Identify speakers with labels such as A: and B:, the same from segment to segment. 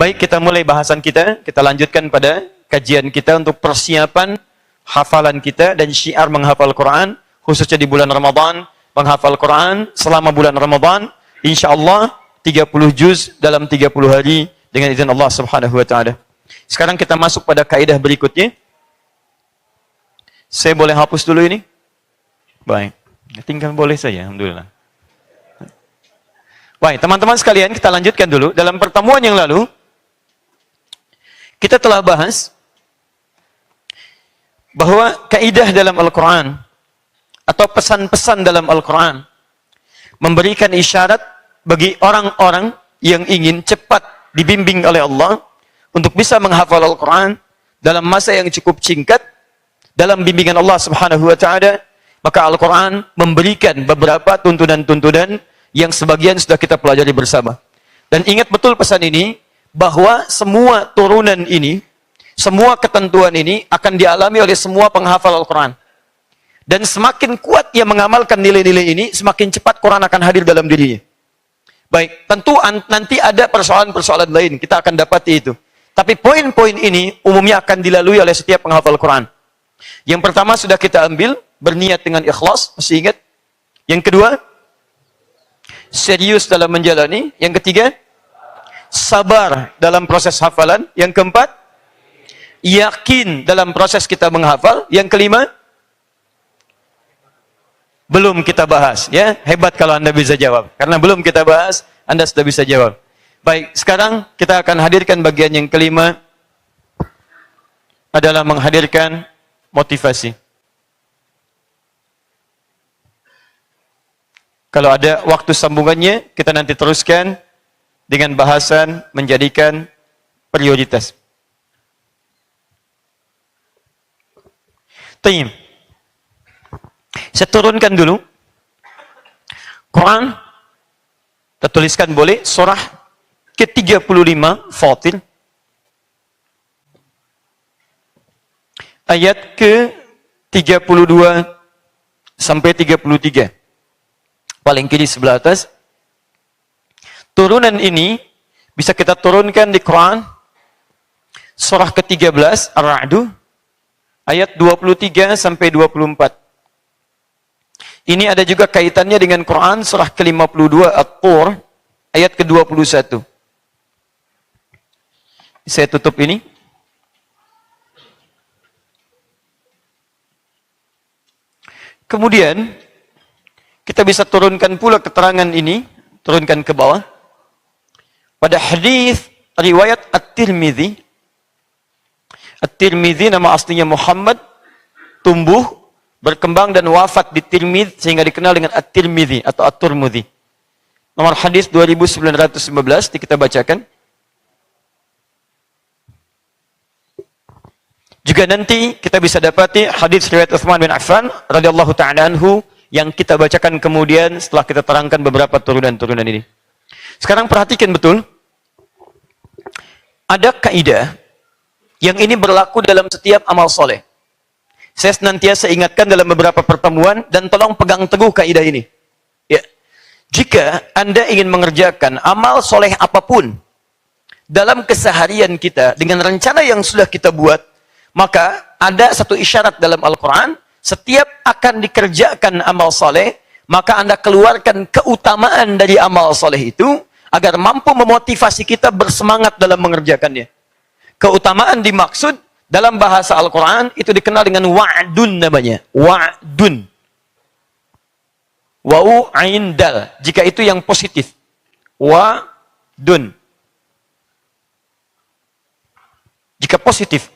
A: Baik, kita mulai bahasan kita. Kita lanjutkan pada kajian kita untuk persiapan hafalan kita dan syiar menghafal Quran, khususnya di bulan Ramadan, menghafal Quran selama bulan Ramadan, insyaallah 30 juz dalam 30 hari dengan izin Allah Subhanahu wa taala. Sekarang kita masuk pada kaidah berikutnya. Saya boleh hapus dulu ini? Baik. Tinggal boleh saja, alhamdulillah. Baik, teman-teman sekalian, kita lanjutkan dulu. Dalam pertemuan yang lalu, kita telah bahas bahwa kaidah dalam Al-Quran atau pesan-pesan dalam Al-Quran memberikan isyarat bagi orang-orang yang ingin cepat dibimbing oleh Allah untuk bisa menghafal Al-Quran dalam masa yang cukup singkat dalam bimbingan Allah Subhanahu wa taala. Maka Al-Quran memberikan beberapa tuntunan-tuntunan yang sebagian sudah kita pelajari bersama. Dan ingat betul pesan ini, bahwa semua turunan ini, semua ketentuan ini akan dialami oleh semua penghafal Al-Quran. Dan semakin kuat ia mengamalkan nilai-nilai ini, semakin cepat Quran akan hadir dalam dirinya. Baik, tentu nanti ada persoalan-persoalan lain, kita akan dapati itu. Tapi poin-poin ini umumnya akan dilalui oleh setiap penghafal Quran. Yang pertama sudah kita ambil, berniat dengan ikhlas, masih ingat? Yang kedua, serius dalam menjalani. Yang ketiga, sabar dalam proses hafalan. Yang keempat, yakin dalam proses kita menghafal. Yang kelima, belum kita bahas. Ya, hebat kalau Anda bisa jawab. Karena belum kita bahas, Anda sudah bisa jawab. Baik, sekarang kita akan hadirkan bagian yang kelima, adalah menghadirkan motivasi. Kalau ada waktu sambungannya, kita nanti teruskan dengan bahasan menjadikan prioritas. Tayyib. Saya turunkan dulu. Quran, kita tuliskan boleh, surah ke-35, Fatir. Ayat ke-32 sampai 33. Paling kiri sebelah atas. Turunan ini bisa kita turunkan di Quran surah ke-13 Ar-Ra'd ayat 23 sampai 24. Ini ada juga kaitannya dengan Quran surah ke-52 At-Tur ayat ke-21. Saya tutup ini. Kemudian kita bisa turunkan pula keterangan ini, turunkan ke bawah. Pada hadis riwayat At-Tirmidzi. At-Tirmidzi nama aslinya Muhammad, tumbuh, berkembang dan wafat di Tirmidz sehingga dikenal dengan At-Tirmidzi atau At-Turmudzi. Nomor hadis 2915 kita bacakan. Juga nanti kita bisa dapati hadis riwayat Utsman bin Affan radhiyallahu taala anhu yang kita bacakan kemudian setelah kita terangkan beberapa turunan-turunan ini. Sekarang perhatikan betul. Ada kaidah yang ini berlaku dalam setiap amal soleh. Saya senantiasa ingatkan dalam beberapa pertemuan dan tolong pegang teguh kaidah ini. Ya. Jika Anda ingin mengerjakan amal soleh apapun dalam keseharian kita dengan rencana yang sudah kita buat, maka ada satu isyarat dalam Al-Quran. Setiap akan dikerjakan amal soleh, maka Anda keluarkan keutamaan dari amal soleh itu, agar mampu memotivasi kita bersemangat dalam mengerjakannya. Keutamaan dimaksud dalam bahasa Al-Quran, itu dikenal dengan wa'dun namanya. Wa'dun. Wa'u ain dal. Jika itu yang positif. Wa'dun. Jika positif.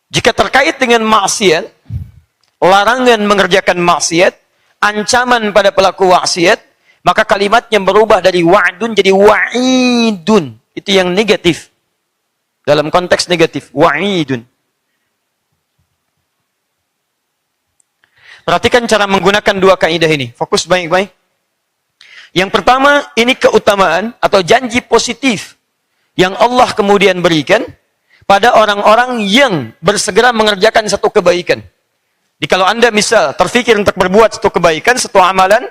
A: Jika terkait dengan maksiat, larangan mengerjakan maksiat, ancaman pada pelaku maksiat, maka kalimatnya berubah dari wa'dun jadi wa'idun. Itu yang negatif. Dalam konteks negatif, wa'idun. Perhatikan cara menggunakan dua kaidah ini. Fokus baik-baik. Yang pertama, ini keutamaan atau janji positif yang Allah kemudian berikan pada orang-orang yang bersegera mengerjakan satu kebaikan. Jadi kalau Anda misal terfikir untuk berbuat satu kebaikan, satu amalan,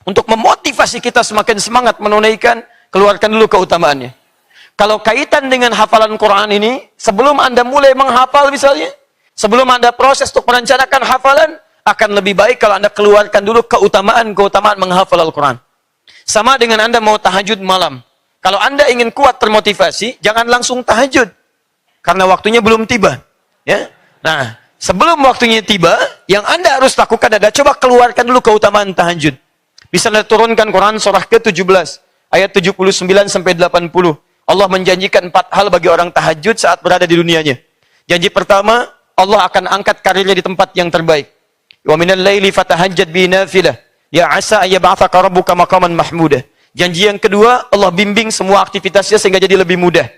A: Untuk memotivasi kita semakin semangat menunaikan, keluarkan dulu keutamaannya. Kalau kaitan dengan hafalan Quran ini, sebelum Anda mulai menghafal misalnya, sebelum Anda proses untuk merencanakan hafalan, akan lebih baik kalau Anda keluarkan dulu keutamaan menghafal Al-Quran. Sama dengan Anda mau tahajud malam. Kalau Anda ingin kuat termotivasi, jangan langsung tahajud. Karena waktunya belum tiba. Ya. Nah, sebelum waktunya tiba, yang Anda harus lakukan adalah coba keluarkan dulu keutamaan tahajud. Bisa Anda turunkan Quran surah ke-17, ayat 79 sampai 80. Allah menjanjikan 4 hal bagi orang tahajud saat berada di dunianya. Janji pertama, Allah akan angkat karirnya di tempat yang terbaik. Wa minal laili fatahajjad bi nafilah, ya asa ayyab'atsaka rabbuka maqaman mahmudah. Janji yang kedua, Allah bimbing semua aktivitasnya sehingga jadi lebih mudah.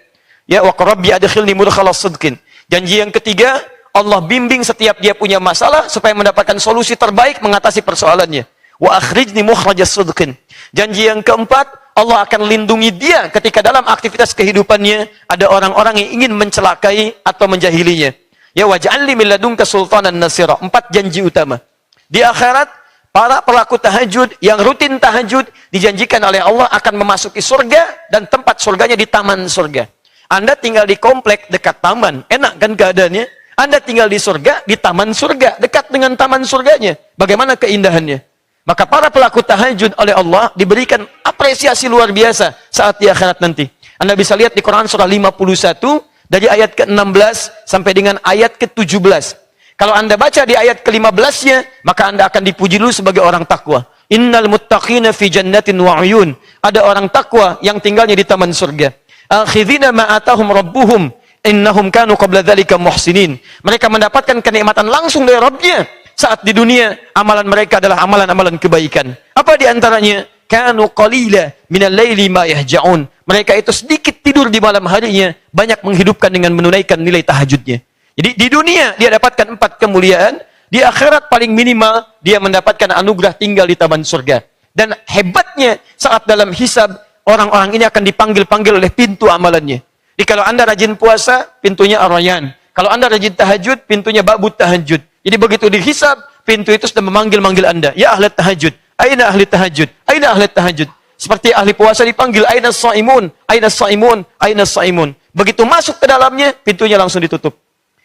A: Ya wa rabbi adkhilni mudkhalas sidqin. Janji yang ketiga, Allah bimbing setiap dia punya masalah supaya mendapatkan solusi terbaik mengatasi persoalannya. Wa akhrijni mukhrajas sidqin. Janji yang keempat, Allah akan lindungi dia ketika dalam aktivitas kehidupannya ada orang-orang yang ingin mencelakai atau menjahilinya. Ya waj'alni min ladunka sultanan nasira. 4 janji utama. Di akhirat, para pelaku tahajud yang rutin tahajud dijanjikan oleh Allah akan memasuki surga dan tempat surganya di taman surga. Anda tinggal di komplek dekat taman, enak kan keadaannya? Anda tinggal di surga, di taman surga, dekat dengan taman surganya. Bagaimana keindahannya? Maka para pelaku tahajud oleh Allah diberikan apresiasi luar biasa saat di akhirat nanti. Anda bisa lihat di Quran surah 51 dari ayat ke-16 sampai dengan ayat ke-17. Kalau Anda baca di ayat ke-15-nya, maka Anda akan dipuji dulu sebagai orang takwa. Innal muttaqina fi jannatin wa uyun. Ada orang takwa yang tinggalnya di taman surga. Akhidhina ma atahum rabbuhum innahum kanu qabla dzalika muhsinin. Mereka mendapatkan kenikmatan langsung dari Rabbnya. Saat di dunia, amalan mereka adalah amalan-amalan kebaikan. Apa di antaranya? Kanu qalila minal laili ma yahja'un. Mereka itu sedikit tidur di malam harinya, banyak menghidupkan dengan menunaikan nilai tahajudnya. Jadi di dunia dia dapatkan 4 kemuliaan, di akhirat paling minimal dia mendapatkan anugerah tinggal di taman surga. Dan hebatnya saat dalam hisab, orang-orang ini akan dipanggil-panggil oleh pintu amalannya. Jadi kalau Anda rajin puasa, pintunya Ar-Rayyan. Kalau Anda rajin tahajud, pintunya Babut Tahajud. Jadi begitu dihisab, pintu itu sudah memanggil-manggil Anda. Ya ahli tahajud, aina ahli tahajud, aina ahli tahajud. Seperti ahli puasa dipanggil, aina shaimun, aina shaimun, aina shaimun. Begitu masuk ke dalamnya, pintunya langsung ditutup.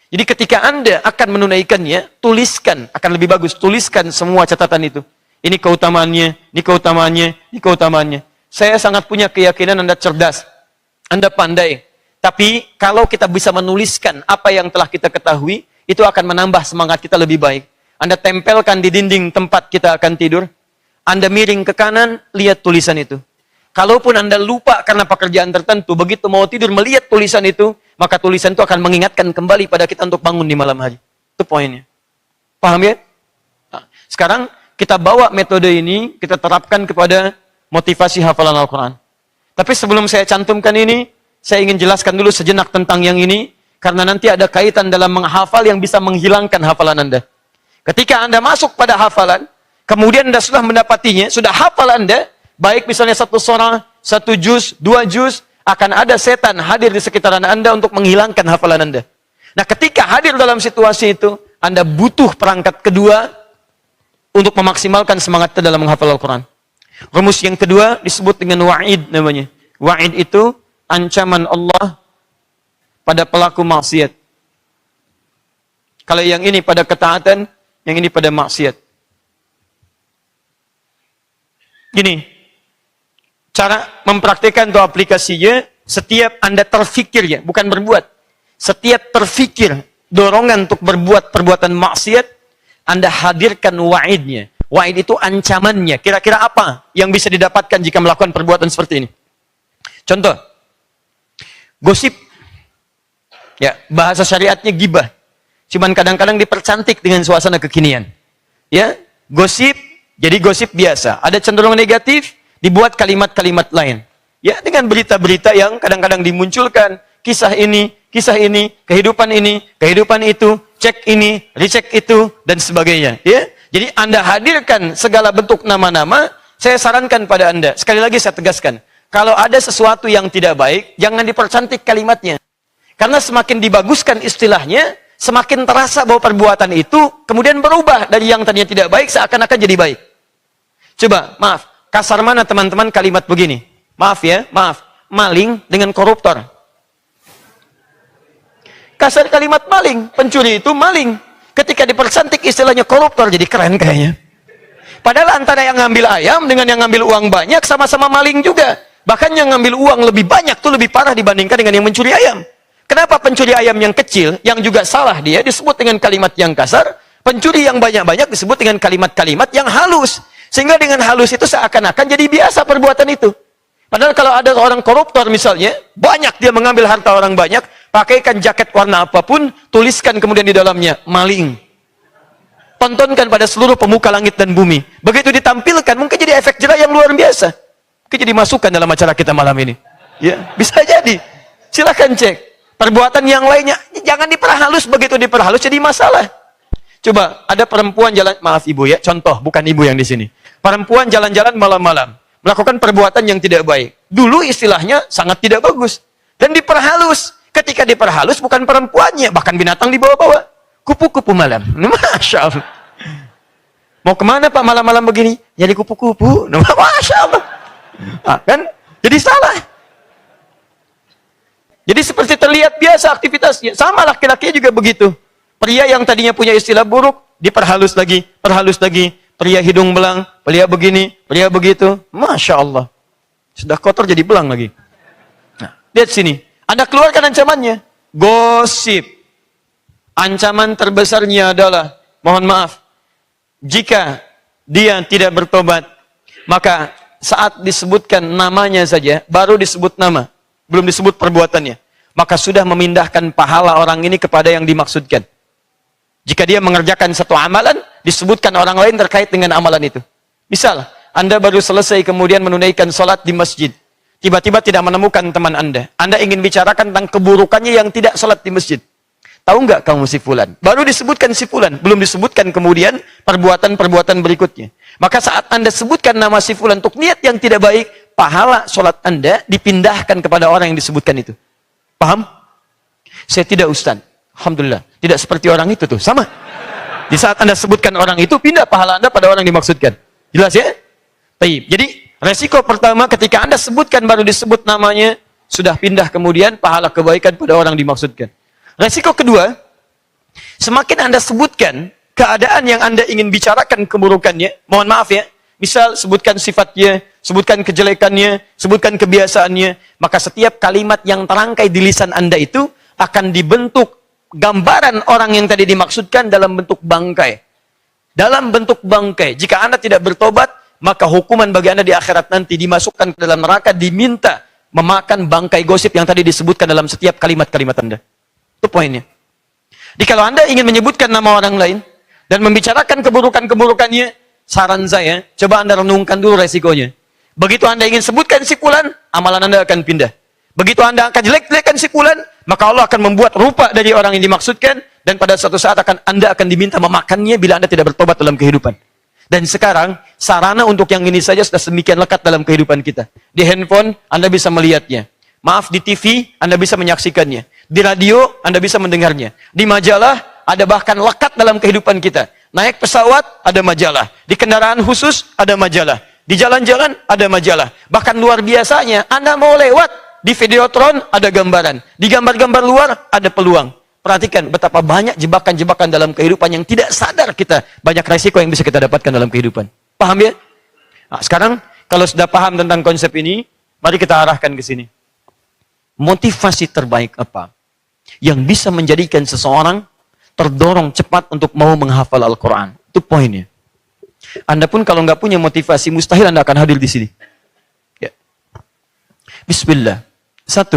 A: Jadi ketika Anda akan menunaikannya, tuliskan, akan lebih bagus, tuliskan semua catatan itu. Ini keutamaannya, ini keutamaannya, ini keutamaannya. Saya sangat punya keyakinan Anda cerdas, Anda pandai. Tapi kalau kita bisa menuliskan apa yang telah kita ketahui, itu akan menambah semangat kita lebih baik. Anda tempelkan di dinding tempat kita akan tidur. Anda miring ke kanan, lihat tulisan itu. Kalaupun Anda lupa karena pekerjaan tertentu, begitu mau tidur melihat tulisan itu, maka tulisan itu akan mengingatkan kembali pada kita untuk bangun di malam hari. Itu poinnya. Paham ya? Nah, sekarang kita bawa metode ini, kita terapkan kepada motivasi hafalan Al-Quran. Tapi sebelum saya cantumkan ini, saya ingin jelaskan dulu sejenak tentang yang ini, karena nanti ada kaitan dalam menghafal yang bisa menghilangkan hafalan Anda. Ketika Anda masuk pada hafalan, kemudian Anda sudah mendapatinya, sudah hafal Anda, baik misalnya 1 surah, 1 juz, 2 juz, akan ada setan hadir di sekitaran Anda untuk menghilangkan hafalan Anda. Nah, ketika hadir dalam situasi itu, Anda butuh perangkat kedua untuk memaksimalkan semangat dalam menghafal Al-Quran. Rumus yang kedua disebut dengan wa'id namanya. Wa'id itu ancaman Allah pada pelaku maksiat. Kalau yang ini pada ketaatan, yang ini pada maksiat. Gini, cara mempraktikkan atau aplikasinya, setiap Anda terfikir ya, bukan berbuat. Setiap terfikir dorongan untuk berbuat perbuatan maksiat, Anda hadirkan wa'idnya. Wa'id itu ancamannya. Kira-kira apa yang bisa didapatkan jika melakukan perbuatan seperti ini? Contoh, gosip. Ya, bahasa syariatnya gibah. Cuman kadang-kadang dipercantik dengan suasana kekinian. Ya, gosip, jadi gosip biasa. Ada cenderung negatif, dibuat kalimat-kalimat lain. Ya, dengan berita-berita yang kadang-kadang dimunculkan. Kisah ini, kehidupan itu, cek ini, recek itu, dan sebagainya. Ya, jadi Anda hadirkan segala bentuk nama-nama. Saya sarankan pada Anda, sekali lagi saya tegaskan, kalau ada sesuatu yang tidak baik, jangan dipercantik kalimatnya. Karena semakin dibaguskan istilahnya, semakin terasa bahwa perbuatan itu kemudian berubah dari yang tadinya tidak baik seakan-akan jadi baik. Coba, maaf, kasar mana teman-teman kalimat begini? Maaf ya, maaf. Maling dengan koruptor. Kasar kalimat maling. Pencuri itu maling. Ketika dipercantik istilahnya koruptor, jadi keren kayaknya. Padahal antara yang ngambil ayam dengan yang ngambil uang banyak sama-sama maling juga. Bahkan yang ngambil uang lebih banyak tuh lebih parah dibandingkan dengan yang mencuri ayam. Kenapa pencuri ayam yang kecil, yang juga salah dia, disebut dengan kalimat yang kasar, pencuri yang banyak-banyak disebut dengan kalimat-kalimat yang halus. Sehingga dengan halus itu seakan-akan jadi biasa perbuatan itu. Padahal kalau ada orang koruptor misalnya, banyak dia mengambil harta orang banyak, pakaikan jaket warna apapun, tuliskan kemudian di dalamnya, maling. Tontonkan pada seluruh pemuka langit dan bumi. Begitu ditampilkan, mungkin jadi efek jerah yang luar biasa. Mungkin jadi masukan dalam acara kita malam ini. Ya, bisa jadi. Silahkan cek. Perbuatan yang lainnya, jangan diperhalus. Begitu diperhalus jadi masalah. Coba, ada perempuan jalan, maaf ibu ya, contoh, bukan ibu yang di sini. Perempuan jalan-jalan malam-malam, melakukan perbuatan yang tidak baik. Dulu istilahnya sangat tidak bagus. Dan diperhalus. Ketika diperhalus, bukan perempuannya, bahkan binatang dibawa-bawa. Kupu-kupu malam. Masya Allah. Mau kemana Pak malam-malam begini? Jadi kupu-kupu. Masya Allah. Kan? Jadi salah. Jadi seperti terlihat biasa aktivitasnya. Sama laki-laki juga begitu. Pria yang tadinya punya istilah buruk, diperhalus lagi, perhalus lagi. Pria hidung belang, pria begini, pria begitu. Masya Allah. Sudah kotor jadi belang lagi. Nah, lihat sini. Anda keluarkan ancamannya. Gosip. Ancaman terbesarnya adalah, mohon maaf, jika dia tidak bertobat, maka saat disebutkan namanya saja, baru disebut nama, belum disebut perbuatannya, maka sudah memindahkan pahala orang ini kepada yang dimaksudkan. Jika dia mengerjakan satu amalan, disebutkan orang lain terkait dengan amalan itu. Misal, Anda baru selesai kemudian menunaikan sholat di masjid, tiba-tiba tidak menemukan teman Anda ingin bicarakan tentang keburukannya yang tidak sholat di masjid. Tahu nggak kamu si fulan? Baru disebutkan si fulan, belum disebutkan kemudian perbuatan-perbuatan berikutnya. Maka saat Anda sebutkan nama si fulan untuk niat yang tidak baik, pahala sholat Anda dipindahkan kepada orang yang disebutkan itu. Paham? Saya tidak Ustaz. Alhamdulillah. Tidak seperti orang itu tuh. Sama. Di saat Anda sebutkan orang itu, pindah pahala Anda pada orang yang dimaksudkan. Jelas ya? Baik. Jadi, resiko pertama ketika Anda sebutkan baru disebut namanya, sudah pindah kemudian pahala kebaikan pada orang dimaksudkan. Resiko kedua, semakin Anda sebutkan keadaan yang Anda ingin bicarakan keburukannya, mohon maaf ya, misal sebutkan sifatnya, sebutkan kejelekannya, sebutkan kebiasaannya, maka setiap kalimat yang terangkai di lisan Anda itu akan dibentuk gambaran orang yang tadi dimaksudkan dalam bentuk bangkai. Dalam bentuk bangkai. Jika Anda tidak bertobat, maka hukuman bagi Anda di akhirat nanti dimasukkan ke dalam neraka, diminta memakan bangkai gosip yang tadi disebutkan dalam setiap kalimat-kalimat Anda. Itu poinnya. Jadi kalau Anda ingin menyebutkan nama orang lain dan membicarakan keburukan-keburukannya, saran saya, coba Anda renungkan dulu resikonya. Begitu Anda ingin sebutkan si fulan, amalan Anda akan pindah. Begitu Anda akan jelek-jelekan si fulan, maka Allah akan membuat rupa dari orang yang dimaksudkan, dan pada suatu saat Anda akan diminta memakannya bila Anda tidak bertobat dalam kehidupan. Dan sekarang, sarana untuk yang ini saja sudah sedemikian lekat dalam kehidupan kita. Di handphone, Anda bisa melihatnya. Maaf, di TV, Anda bisa menyaksikannya. Di radio, Anda bisa mendengarnya. Di majalah, ada bahkan lekat dalam kehidupan kita. Naik pesawat, ada majalah. Di kendaraan khusus, ada majalah. Di jalan-jalan, ada majalah. Bahkan luar biasanya, Anda mau lewat, di Videotron, ada gambaran. Di gambar-gambar luar, ada peluang. Perhatikan betapa banyak jebakan-jebakan dalam kehidupan yang tidak sadar kita. Banyak resiko yang bisa kita dapatkan dalam kehidupan. Paham ya? Nah, sekarang, kalau sudah paham tentang konsep ini, mari kita arahkan ke sini. Motivasi terbaik apa yang bisa menjadikan seseorang terdorong cepat untuk mau menghafal Al-Quran? Itu poinnya. Anda pun kalau nggak punya motivasi, mustahil Anda akan hadir di sini. Ya. Bismillah. 1.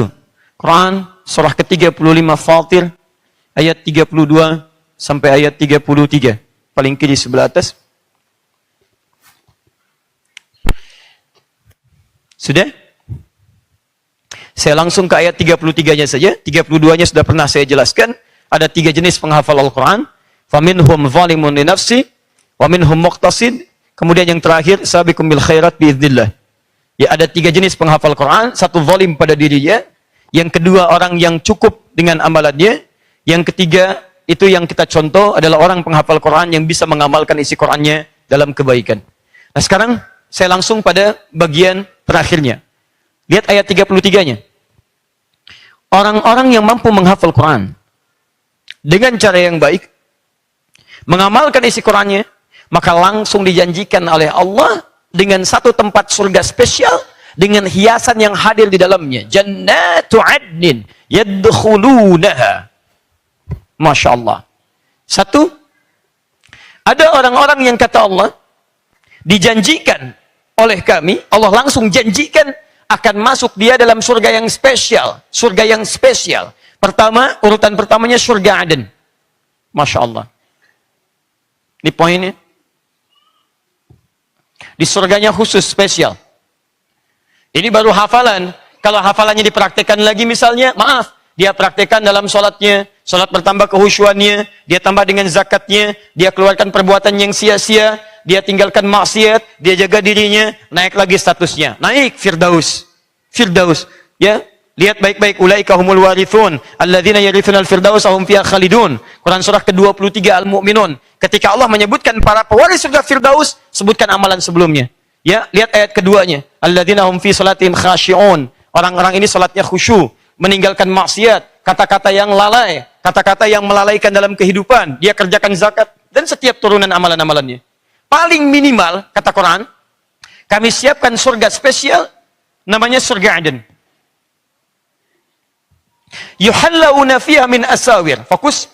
A: Quran surah ke-35 Fatir ayat 32 sampai ayat 33. Paling kiri sebelah atas. Sudah? Saya langsung ke ayat 33-nya saja. 32-nya sudah pernah saya jelaskan. Ada 3 jenis penghafal Al-Quran. Faminhum zalimun li nafsi, wa minhum muqtasid. Kemudian yang terakhir, sabiqum bil khairat biiznillah. Ya, ada 3 jenis penghafal Quran. 1 zalim pada dirinya. Yang kedua, orang yang cukup dengan amalannya. Yang ketiga, itu yang kita contoh adalah orang penghafal Quran yang bisa mengamalkan isi Qurannya dalam kebaikan. Nah sekarang, saya langsung pada bagian terakhirnya. Lihat ayat 33-nya. Orang-orang yang mampu menghafal Quran dengan cara yang baik, mengamalkan isi Qurannya, maka langsung dijanjikan oleh Allah dengan satu tempat surga spesial dengan hiasan yang hadir di dalamnya. Jannatu adnin yadkhulunaha. Masya Allah. Satu, ada orang-orang yang kata Allah, dijanjikan oleh kami, Allah langsung janjikan akan masuk dia dalam surga yang spesial. Surga yang spesial. Pertama, urutan pertamanya surga Aden. Masya Allah. Ini poinnya. Di surganya khusus, spesial. Ini baru hafalan. Kalau hafalannya dipraktekkan lagi misalnya, maaf, dia praktekkan dalam sholatnya, sholat bertambah kehusyuannya, dia tambah dengan zakatnya, dia keluarkan perbuatan yang sia-sia, dia tinggalkan maksiat, dia jaga dirinya, naik lagi statusnya. Naik, Firdaus. Firdaus. Ya, lihat baik-baik, ulaika humul warithun alladzina yarithuna al-firdaus hum fiha khalidun. Quran surah ke-23 Al-Mu'minun. Ketika Allah menyebutkan para pewaris surga Firdaus, sebutkan amalan sebelumnya. Ya, lihat ayat keduanya. Alladzina hum fi salatihim khashi'un. Orang-orang ini salatnya khusyuk, meninggalkan maksiat, kata-kata yang lalai, kata-kata yang melalaikan dalam kehidupan, dia kerjakan zakat dan setiap turunan amalan-amalannya. Paling minimal, kata Quran, kami siapkan surga spesial namanya surga Aden. Yuhallawna fiha min asawir. Fokus.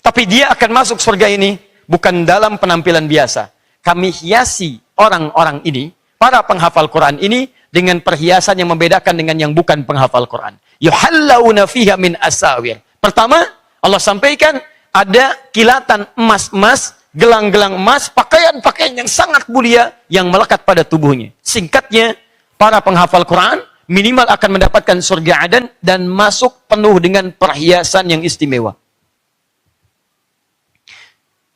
A: Tapi dia akan masuk surga ini bukan dalam penampilan biasa. Kami hiasi orang-orang ini, para penghafal Quran ini, dengan perhiasan yang membedakan dengan yang bukan penghafal Quran. Yuhallawna fiha min asawir. Pertama, Allah sampaikan ada kilatan emas-emas, gelang-gelang emas, pakaian-pakaian yang sangat mulia yang melekat pada tubuhnya. Singkatnya, para penghafal Quran minimal akan mendapatkan surga Aden dan masuk penuh dengan perhiasan yang istimewa.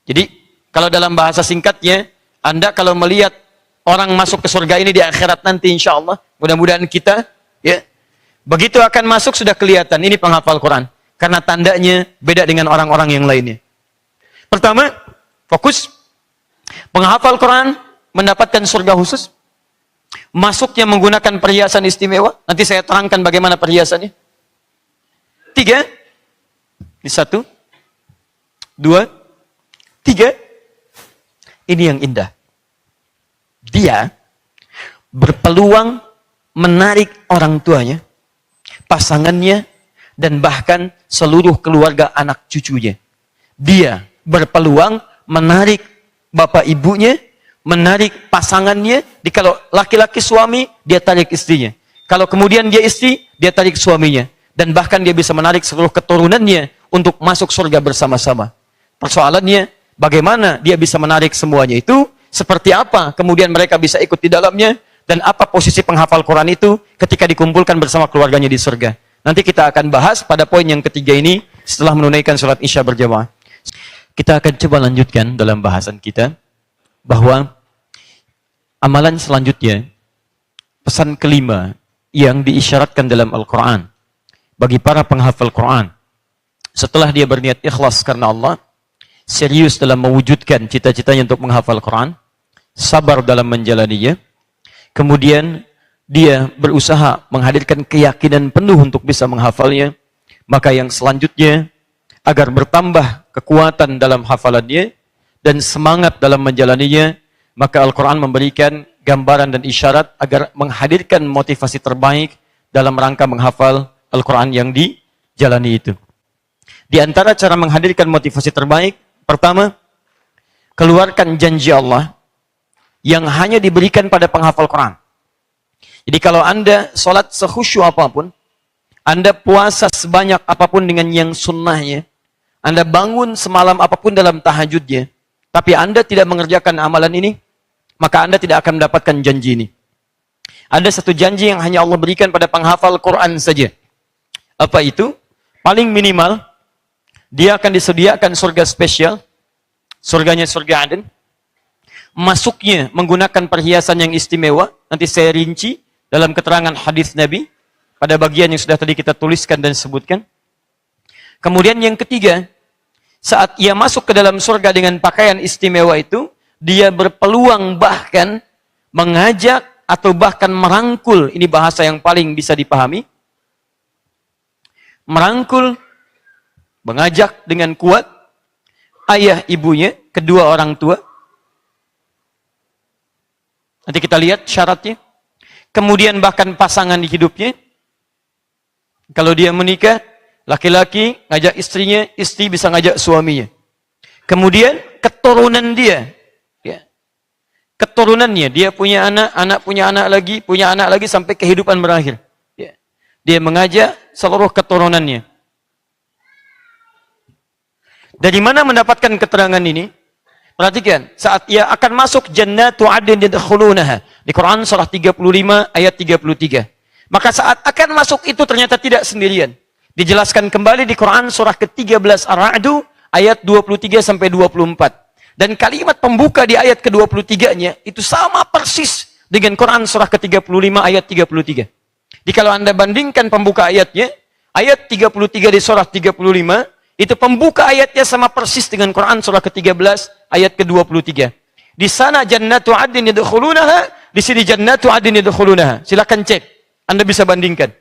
A: Jadi, kalau dalam bahasa singkatnya, Anda kalau melihat orang masuk ke surga ini di akhirat nanti insya Allah, mudah-mudahan kita, ya, begitu akan masuk sudah kelihatan, ini penghafal Quran. Karena tandanya beda dengan orang-orang yang lainnya. Pertama, fokus. Penghafal Quran mendapatkan surga khusus. Masuknya menggunakan perhiasan istimewa. Nanti saya terangkan bagaimana perhiasannya. 3. Ini 1, 2, 3. Ini yang indah. Dia berpeluang menarik orang tuanya, pasangannya, dan bahkan seluruh keluarga anak cucunya. Dia berpeluang menarik bapak ibunya, menarik pasangannya. Kalau laki-laki suami, dia tarik istrinya. Kalau kemudian dia istri, dia tarik suaminya. Dan bahkan dia bisa menarik seluruh keturunannya untuk masuk surga bersama-sama. Persoalannya, bagaimana dia bisa menarik semuanya itu? Seperti apa kemudian mereka bisa ikut di dalamnya? Dan apa posisi penghafal Quran itu ketika dikumpulkan bersama keluarganya di surga? Nanti kita akan bahas pada poin yang ketiga ini setelah menunaikan sholat Isya berjamaah. Kita akan coba lanjutkan dalam bahasan kita bahwa amalan selanjutnya, pesan kelima yang diisyaratkan dalam Al-Quran bagi para penghafal Quran setelah dia berniat ikhlas karena Allah, serius dalam mewujudkan cita-citanya untuk menghafal Quran, sabar dalam menjalaninya, kemudian dia berusaha menghadirkan keyakinan penuh untuk bisa menghafalnya, maka yang selanjutnya agar bertambah kekuatan dalam hafalannya dan semangat dalam menjalaninya, maka Al-Quran memberikan gambaran dan isyarat agar menghadirkan motivasi terbaik dalam rangka menghafal Al-Quran yang dijalani itu. Di antara cara menghadirkan motivasi terbaik, pertama, keluarkan janji Allah yang hanya diberikan pada penghafal Quran. Jadi kalau Anda sholat sekhusyuk apapun, Anda puasa sebanyak apapun dengan yang sunnahnya, Anda bangun semalam apapun dalam tahajudnya, tapi Anda tidak mengerjakan amalan ini, maka Anda tidak akan mendapatkan janji ini. Ada satu janji yang hanya Allah berikan pada penghafal Quran saja. Apa itu? Paling minimal, dia akan disediakan surga spesial, surganya surga Aden. Masuknya menggunakan perhiasan yang istimewa, nanti saya rinci dalam keterangan hadis Nabi, pada bagian yang sudah tadi kita tuliskan dan sebutkan. Kemudian yang ketiga, saat ia masuk ke dalam surga dengan pakaian istimewa itu, dia berpeluang bahkan mengajak atau bahkan merangkul, ini bahasa yang paling bisa dipahami. Merangkul, mengajak dengan kuat ayah ibunya, kedua orang tua. Nanti kita lihat syaratnya. Kemudian bahkan pasangan di hidupnya. Kalau dia menikah, laki-laki ngajak istrinya, istri bisa ngajak suaminya. Kemudian keturunan dia. Ya. Keturunannya, dia punya anak, anak punya anak lagi sampai kehidupan berakhir. Ya. Dia mengajak seluruh keturunannya. Dari mana mendapatkan keterangan ini? Perhatikan, saat ia akan masuk jannatu adn yadkhulunaha. Di Quran surah 35 ayat 33. Maka saat akan masuk itu ternyata tidak sendirian. Dijelaskan kembali di Quran surah ke-13 Ar-Ra'd ayat 23 sampai 24. Dan kalimat pembuka di ayat ke-23-nya itu sama persis dengan Quran surah ke-35 ayat 33. Jadi kalau Anda bandingkan pembuka ayatnya, ayat 33 di surah 35 itu pembuka ayatnya sama persis dengan Quran surah ke-13 ayat ke-23. Di sana jannatu adn yadkhulunaha, di sini jannatu adn yadkhulunaha. Silakan cek. Anda bisa bandingkan.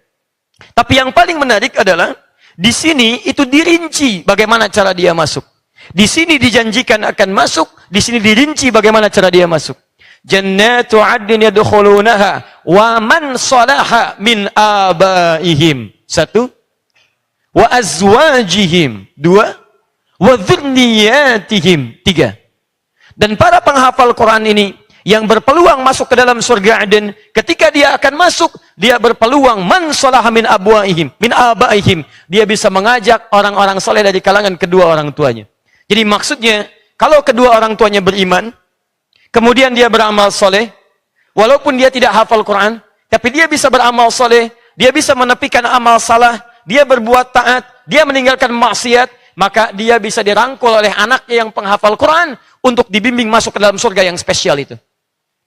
A: Tapi yang paling menarik adalah di sini itu dirinci bagaimana cara dia masuk. Di sini dijanjikan akan masuk, di sini dirinci bagaimana cara dia masuk. Jannatu adn yadkhulunaha wa man salaha min abaihim. Satu. Wa azwajihim. Dua. Wa dzurriyyatihim. Tiga. Dan para penghafal Quran ini yang berpeluang masuk ke dalam surga Aden, ketika dia akan masuk, dia berpeluang man salaha min abwaihim, min abaihim. Dia bisa mengajak orang-orang soleh dari kalangan kedua orang tuanya. Jadi maksudnya, kalau kedua orang tuanya beriman, kemudian dia beramal soleh, walaupun dia tidak hafal Quran, tapi dia bisa beramal soleh, dia bisa menepikan amal salah, dia berbuat taat, dia meninggalkan maksiat, maka dia bisa dirangkul oleh anaknya yang penghafal Quran untuk dibimbing masuk ke dalam surga yang spesial itu.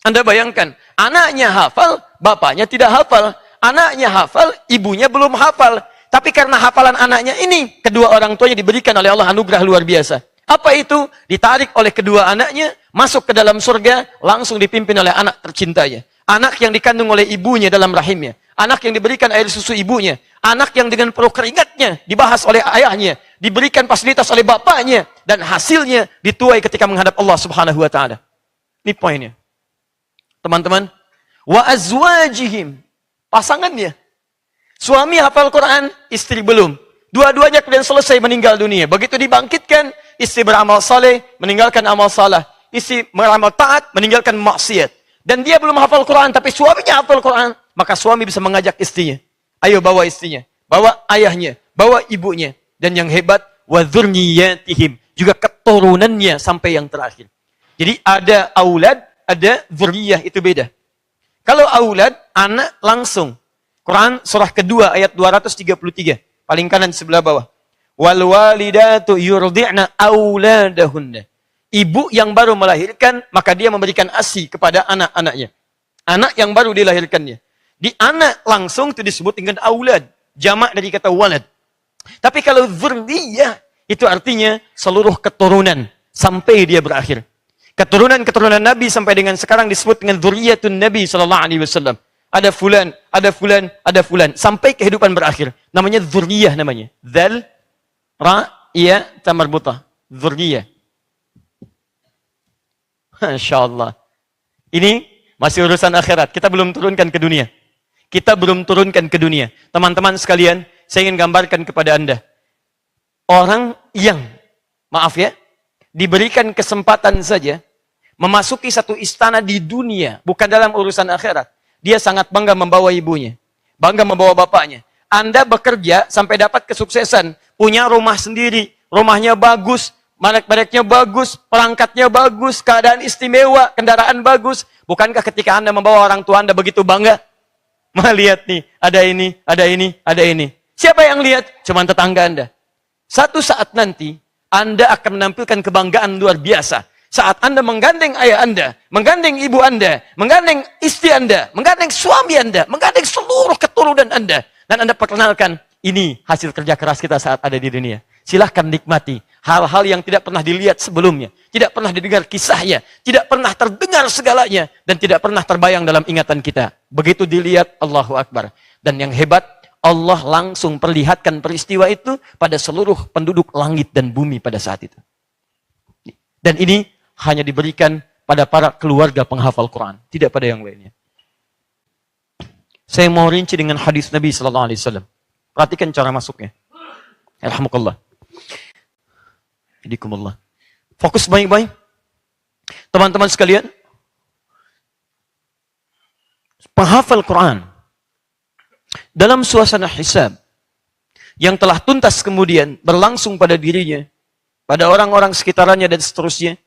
A: Anda bayangkan, anaknya hafal, bapaknya tidak hafal. Anaknya hafal, ibunya belum hafal. Tapi karena hafalan anaknya ini, kedua orang tuanya diberikan oleh Allah anugerah luar biasa. Apa itu? Ditarik oleh kedua anaknya, masuk ke dalam surga, langsung dipimpin oleh anak tercintanya. Anak yang dikandung oleh ibunya dalam rahimnya. Anak yang diberikan air susu ibunya. Anak yang dengan peluh keringatnya dibahas oleh ayahnya. Diberikan fasilitas oleh bapaknya. Dan hasilnya dituai ketika menghadap Allah subhanahu wa ta'ala. Ini poinnya. Teman-teman. Wa azwajihim. Pasangannya. Suami hafal Quran, istri belum. Dua-duanya kemudian selesai meninggal dunia. Begitu dibangkitkan, istri beramal saleh, meninggalkan amal salah. Istri beramal taat, meninggalkan maksiat. Dan dia belum hafal Quran, tapi suaminya hafal Quran. Maka suami bisa mengajak istrinya. Ayo bawa istrinya, bawa ayahnya, bawa ibunya. Dan yang hebat, wa dzurriyyatihim. Juga keturunannya sampai yang terakhir. Jadi ada aulad, ada dzurriyyah, itu beda. Kalau aulad, anak langsung. Quran surah kedua ayat 233. Paling kanan sebelah bawah. Wal walidatu yurdi'na auladahunna. Ibu yang baru melahirkan, maka dia memberikan ASI kepada anak-anaknya. Anak yang baru dilahirkannya. Di anak langsung itu disebut dengan aulad. Jamak dari kata walad. Tapi kalau dzurriyyah, itu artinya seluruh keturunan. Sampai dia berakhir. Keturunan-keturunan Nabi sampai dengan sekarang disebut dengan dzurriyyatun Nabi SAW. Ada fulan, ada fulan, ada fulan. Sampai kehidupan berakhir. Namanya dzurriyyah namanya. Dzal, ra, iya, tamarbutah. Dzurriyyah. Masya Allah. Ini masih urusan akhirat. Kita belum turunkan ke dunia. Kita belum turunkan ke dunia. Teman-teman sekalian, saya ingin gambarkan kepada Anda. Orang yang, maaf ya, diberikan kesempatan saja, memasuki satu istana di dunia, bukan dalam urusan akhirat. Dia sangat bangga membawa ibunya. Bangga membawa bapaknya. Anda bekerja sampai dapat kesuksesan. Punya rumah sendiri. Rumahnya bagus. Merek-mereknya bagus, perangkatnya bagus, keadaan istimewa, kendaraan bagus. Bukankah ketika Anda membawa orang tua Anda begitu bangga? Lihat nih, ada ini, ada ini, ada ini. Siapa yang lihat? Cuma tetangga Anda. Satu saat nanti, Anda akan menampilkan kebanggaan luar biasa. Saat Anda menggandeng ayah Anda, menggandeng ibu Anda, menggandeng istri Anda, menggandeng suami Anda, menggandeng seluruh keturunan Anda. Dan Anda perkenalkan, ini hasil kerja keras kita saat ada di dunia. Silahkan nikmati. hal-hal yang tidak pernah dilihat sebelumnya, tidak pernah didengar kisahnya, tidak pernah terdengar segalanya, dan tidak pernah terbayang dalam ingatan kita. Begitu dilihat, Allahu Akbar. Dan yang hebat, Allah langsung perlihatkan peristiwa itu pada seluruh penduduk langit dan bumi pada saat itu. Dan ini hanya diberikan pada para keluarga penghafal Quran, tidak pada yang lainnya. Saya mau rinci dengan hadis Nabi Sallallahu Alaihi Wasallam. Perhatikan cara masuknya. Alhamdulillah. Hidikumullah. Fokus baik-baik. Teman-teman sekalian, penghafal Quran dalam suasana hisab yang telah tuntas kemudian berlangsung pada dirinya, pada orang-orang sekitarannya dan seterusnya,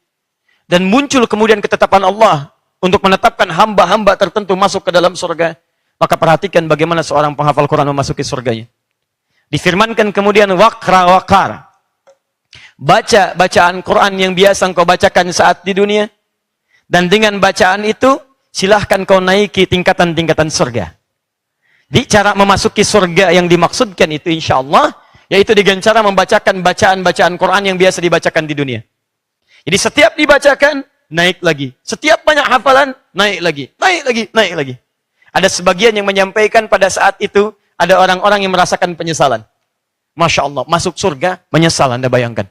A: dan muncul kemudian ketetapan Allah untuk menetapkan hamba-hamba tertentu masuk ke dalam surga, maka perhatikan bagaimana seorang penghafal Quran memasuki surganya. Difirmankan kemudian waqra waqar. Baca bacaan Quran yang biasa engkau bacakan saat di dunia, dan dengan bacaan itu silahkan kau naiki tingkatan-tingkatan surga. Di cara memasuki surga yang dimaksudkan itu insya Allah, yaitu dengan cara membacakan bacaan-bacaan Quran yang biasa dibacakan di dunia. Jadi setiap dibacakan, naik lagi. Setiap banyak hafalan, naik lagi. Naik lagi, naik lagi. Ada sebagian yang menyampaikan pada saat itu, ada orang-orang yang merasakan penyesalan. Masya Allah, masuk surga, menyesal, Anda bayangkan.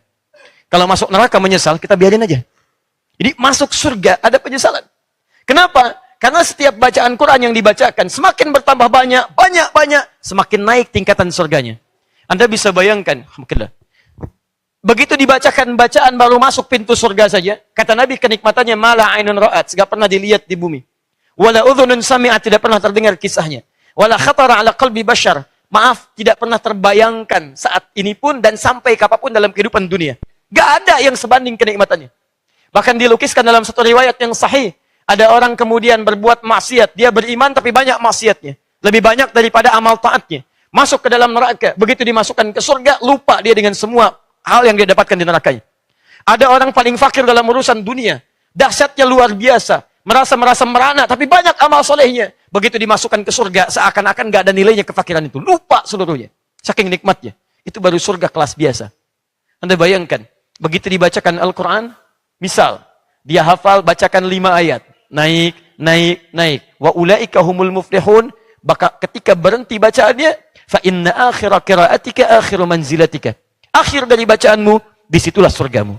A: Kalau masuk neraka menyesal, kita biarin aja. Jadi masuk surga, ada penyesalan. Kenapa? Karena setiap bacaan Quran yang dibacakan, semakin bertambah banyak, semakin naik tingkatan surganya. Anda bisa bayangkan, begitu dibacakan bacaan baru masuk pintu surga saja, kata Nabi kenikmatannya mala ainun ra'at, gak pernah dilihat di bumi. Wala udhunun sami'at, tidak pernah terdengar kisahnya. Wala khatara ala qalbi bashar, maaf, tidak pernah terbayangkan saat ini pun dan sampai kapanpun dalam kehidupan dunia. Gak ada yang sebanding kenikmatannya. Bahkan dilukiskan dalam satu riwayat yang sahih, ada orang kemudian berbuat maksiat, dia beriman tapi banyak maksiatnya, lebih banyak daripada amal taatnya. Masuk ke dalam neraka, begitu dimasukkan ke surga, lupa dia dengan semua hal yang dia dapatkan di nerakanya. Ada orang paling fakir dalam urusan dunia, dahsyatnya luar biasa, merasa merana, tapi banyak amal solehnya. Begitu dimasukkan ke surga, seakan-akan gak ada nilainya kefakiran itu, lupa seluruhnya, saking nikmatnya. Itu baru surga kelas biasa. Anda bayangkan, begitu dibacakan Al-Quran, misal, dia hafal, bacakan 5 ayat, naik, naik, naik. Wa ulaika humul muflihun, maka ketika berhenti bacaannya, fa inna akhira qiraatika akhiru manzilatika. Akhir dari bacaanmu, disitulah surgamu.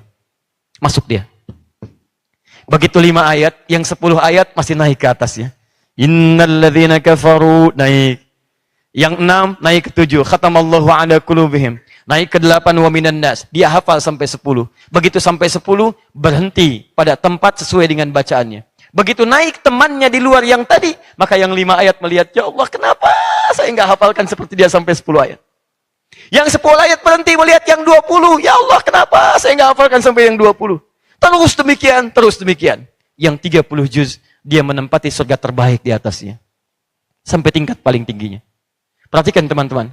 A: Masuk dia. Begitu 5 ayat, yang 10 ayat masih naik ke atasnya. Innal ladzina kafaru, naik. Yang 6, naik ke 7. Khatamallahu ala qulubihim. Naik ke 8, wa minan nas. Dia hafal sampai 10. Begitu sampai 10, berhenti pada tempat sesuai dengan bacaannya. Begitu naik temannya di luar yang tadi, maka yang 5 ayat melihat, ya Allah, kenapa saya nggak hafalkan seperti dia sampai 10 ayat? Yang 10 ayat berhenti melihat yang 20, ya Allah, kenapa saya nggak hafalkan sampai yang 20? Terus demikian, terus demikian. Yang 30 juz, dia menempati surga terbaik di atasnya. Sampai tingkat paling tingginya. Perhatikan teman-teman.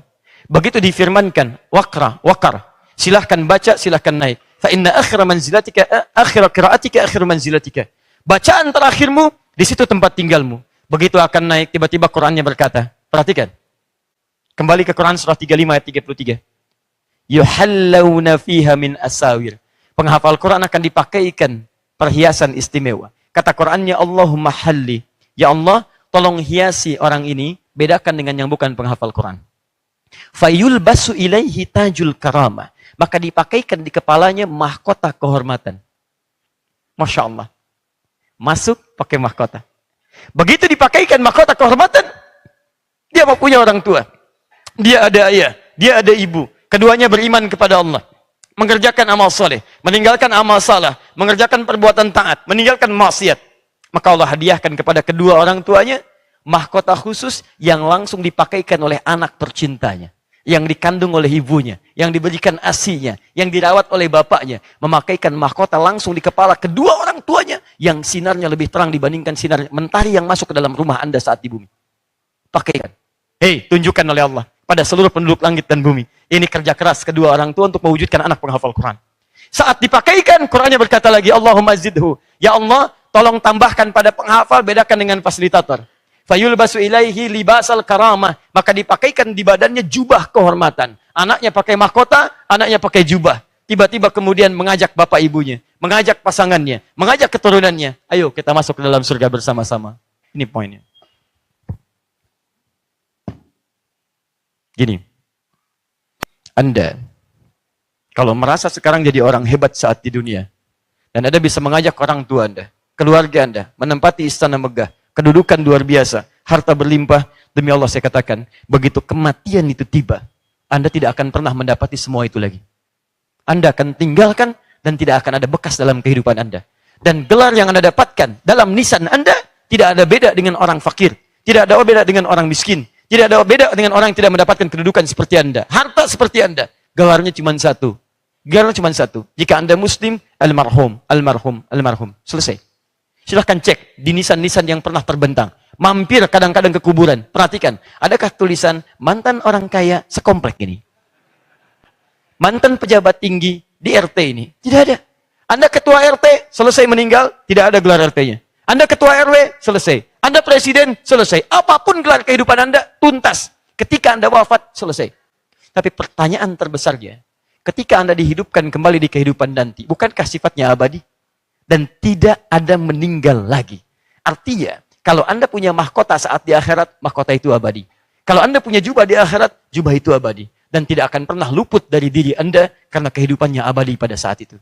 A: Begitu difirmankan, waqra, waqar. Silahkan baca, silahkan naik. Fa inna akhira manzilatika, akhira qiraatika, akhir manzilatika. Bacaan terakhirmu, di situ tempat tinggalmu. Begitu akan naik, tiba-tiba Qurannya berkata. Perhatikan. Kembali ke Quran surah 35 ayat 33. Yuhallawna fiha min asawir. Penghafal Quran akan dipakaikan perhiasan istimewa. Kata Qurannya, Allahumma halli. Ya Allah, tolong hiasi orang ini, bedakan dengan yang bukan penghafal Quran. Fayul basu ilaihi tajul karamah. Maka dipakaikan di kepalanya mahkota kehormatan. Masya Allah. Masuk pakai mahkota. Begitu dipakaikan mahkota kehormatan, dia mau punya orang tua. Dia ada ayah, dia ada ibu. Keduanya beriman kepada Allah. Mengerjakan amal soleh, meninggalkan amal salah, mengerjakan perbuatan taat, meninggalkan maksiat. Maka Allah hadiahkan kepada kedua orang tuanya mahkota khusus yang langsung dipakaikan oleh anak tercintanya, yang dikandung oleh ibunya, yang diberikan asinya, yang dirawat oleh bapaknya, memakaikan mahkota langsung di kepala kedua orang tuanya yang sinarnya lebih terang dibandingkan sinar mentari yang masuk ke dalam rumah Anda saat di bumi. Pakaikan. Hei, tunjukkan oleh Allah pada seluruh penduduk langit dan bumi. Ini kerja keras kedua orang tua untuk mewujudkan anak penghafal Quran. Saat dipakaikan, Qurannya berkata lagi, Allahumma zidhu. Ya Allah, tolong tambahkan pada penghafal, bedakan dengan fasilitator. Fayulbasu ilaihi libasal karamah. Maka dipakaikan di badannya jubah kehormatan. Anaknya pakai mahkota, anaknya pakai jubah. tiba-tiba kemudian mengajak bapak ibunya, mengajak pasangannya, mengajak keturunannya, ayo kita masuk ke dalam surga bersama-sama. Ini poinnya. Gini, Anda kalau merasa sekarang jadi orang hebat saat di dunia, dan Anda bisa mengajak orang tua Anda, keluarga Anda, menempati istana megah, kedudukan luar biasa, harta berlimpah, demi Allah saya katakan, begitu kematian itu tiba, Anda tidak akan pernah mendapati semua itu lagi. Anda akan tinggalkan dan tidak akan ada bekas dalam kehidupan Anda. Dan gelar yang Anda dapatkan dalam nisan Anda tidak ada beda dengan orang fakir, tidak ada beda dengan orang miskin, tidak ada beda dengan orang yang tidak mendapatkan kedudukan seperti Anda, harta seperti Anda. Gelarnya cuma satu. Gelarnya cuma satu. Jika Anda Muslim, almarhum, almarhum, almarhum. Selesai. Silahkan cek di nisan-nisan yang pernah terbentang. Mampir kadang-kadang ke kuburan. Perhatikan, adakah tulisan mantan orang kaya sekomplek ini? Mantan pejabat tinggi di RT ini? Tidak ada. Anda ketua RT, selesai meninggal, tidak ada gelar RT-nya. Anda ketua RW, selesai. Anda presiden, selesai. Apapun gelar kehidupan Anda, tuntas. Ketika Anda wafat, selesai. Tapi pertanyaan terbesarnya, ketika Anda dihidupkan kembali di kehidupan nanti, bukankah sifatnya abadi? Dan tidak ada meninggal lagi. Artinya, kalau Anda punya mahkota saat di akhirat, mahkota itu abadi. Kalau Anda punya jubah di akhirat, jubah itu abadi. Dan tidak akan pernah luput dari diri Anda karena kehidupannya abadi pada saat itu.